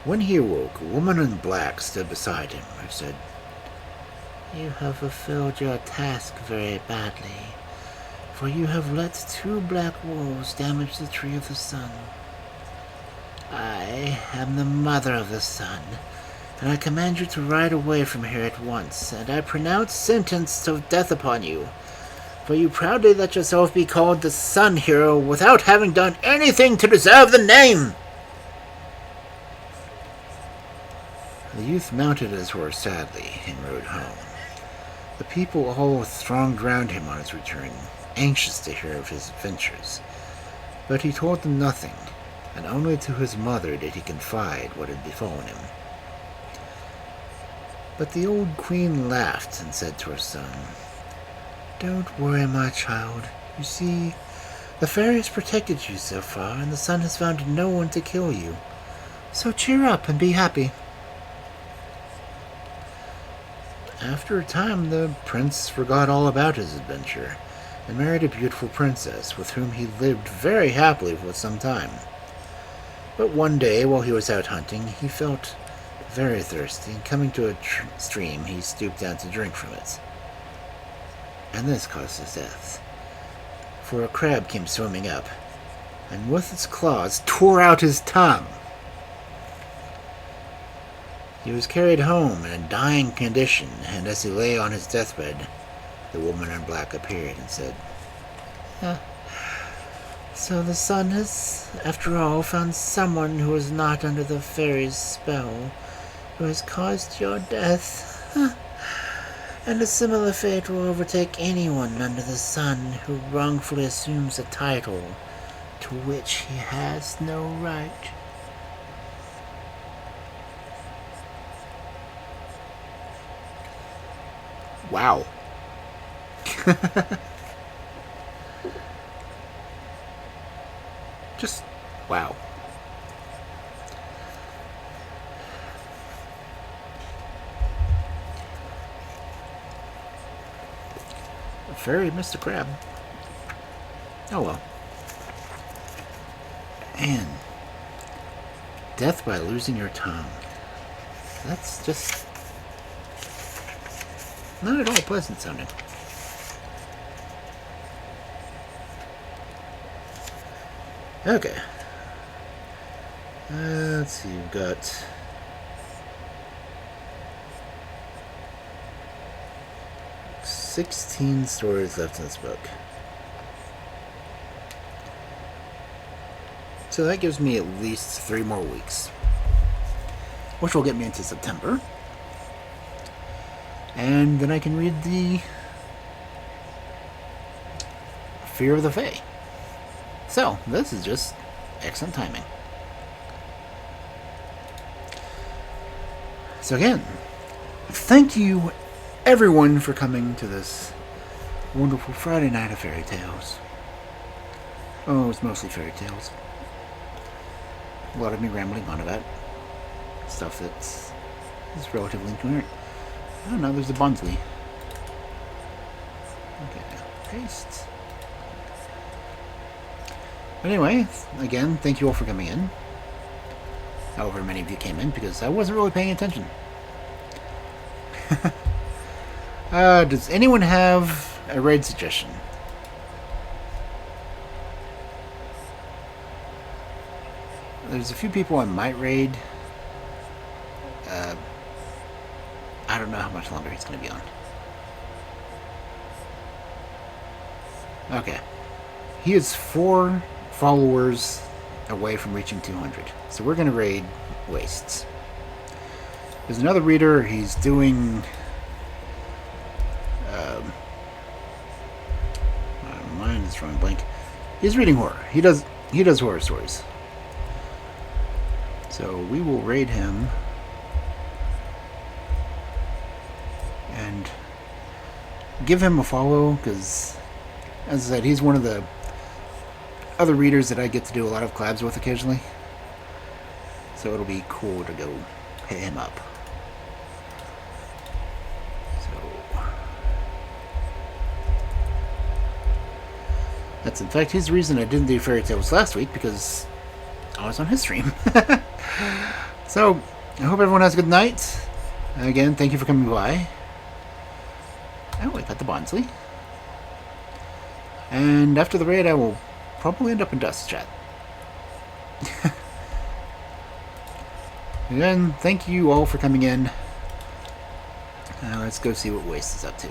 S1: When he awoke, a woman in black stood beside him, who said, "You have fulfilled your task very badly, for you have let 2 black wolves damage the tree of the sun. I am the mother of the sun, and I command you to ride away from here at once, and I pronounce sentence of death upon you, for you proudly let yourself be called the sun hero without having done anything to deserve the name." The youth mounted his horse sadly and rode home. The people all thronged round him on his return, anxious to hear of his adventures. But he told them nothing, and only to his mother did he confide what had befallen him. But the old queen laughed and said to her son, "Don't worry, my child. You see, the fairies protected you so far, and the sun has found no one to kill you. So cheer up and be happy." After a time, the prince forgot all about his adventure and married a beautiful princess with whom he lived very happily for some time. But one day, while he was out hunting, he felt very thirsty, and coming to a stream, he stooped down to drink from it. And this caused his death, for a crab came swimming up, and with its claws tore out his tongue. He was carried home in a dying condition, and as he lay on his deathbed, the woman in black appeared and said, "So the sun has, after all, found someone who is not under the fairy's spell, who has caused your death. And a similar fate will overtake anyone under the sun who wrongfully assumes a title to which he has no right." Wow. Just wow. A fairy missed a crab. Oh well. And death by losing your tongue. That's just not at all pleasant sounding. Okay. Let's see, we've got $16 stories left in this book. So that gives me at least 3 more weeks, which will get me into September. And then I can read the Fear of the Fae. So, this is just excellent timing. So again, thank you everyone for coming to this wonderful Friday night of fairy tales. Oh, it's mostly fairy tales. A lot of me rambling on about stuff that's relatively incoherent. Oh no, there's a Bonsley. Okay, paste. Anyway, again, thank you all for coming in. However many of you came in, because I wasn't really paying attention. Does anyone have a raid suggestion? There's a few people I might raid. I don't know how much longer he's going to be on. Okay. He is 4 followers away from reaching 200. So we're going to raid Wastes. There's another reader. He's doing... mine is drawing blank. He's reading horror. He does horror stories. So we will raid him. And give him a follow, because, as I said, he's one of the other readers that I get to do a lot of collabs with occasionally. So it'll be cool to go hit him up. So that's in fact his reason I didn't do fairy tales last week, because I was on his stream. So I hope everyone has a good night. Again, thank you for coming by. Oh, we got the Bonsley. And after the raid, I will probably end up in Dust Chat. Again, thank you all for coming in. Let's go see what Waste is up to.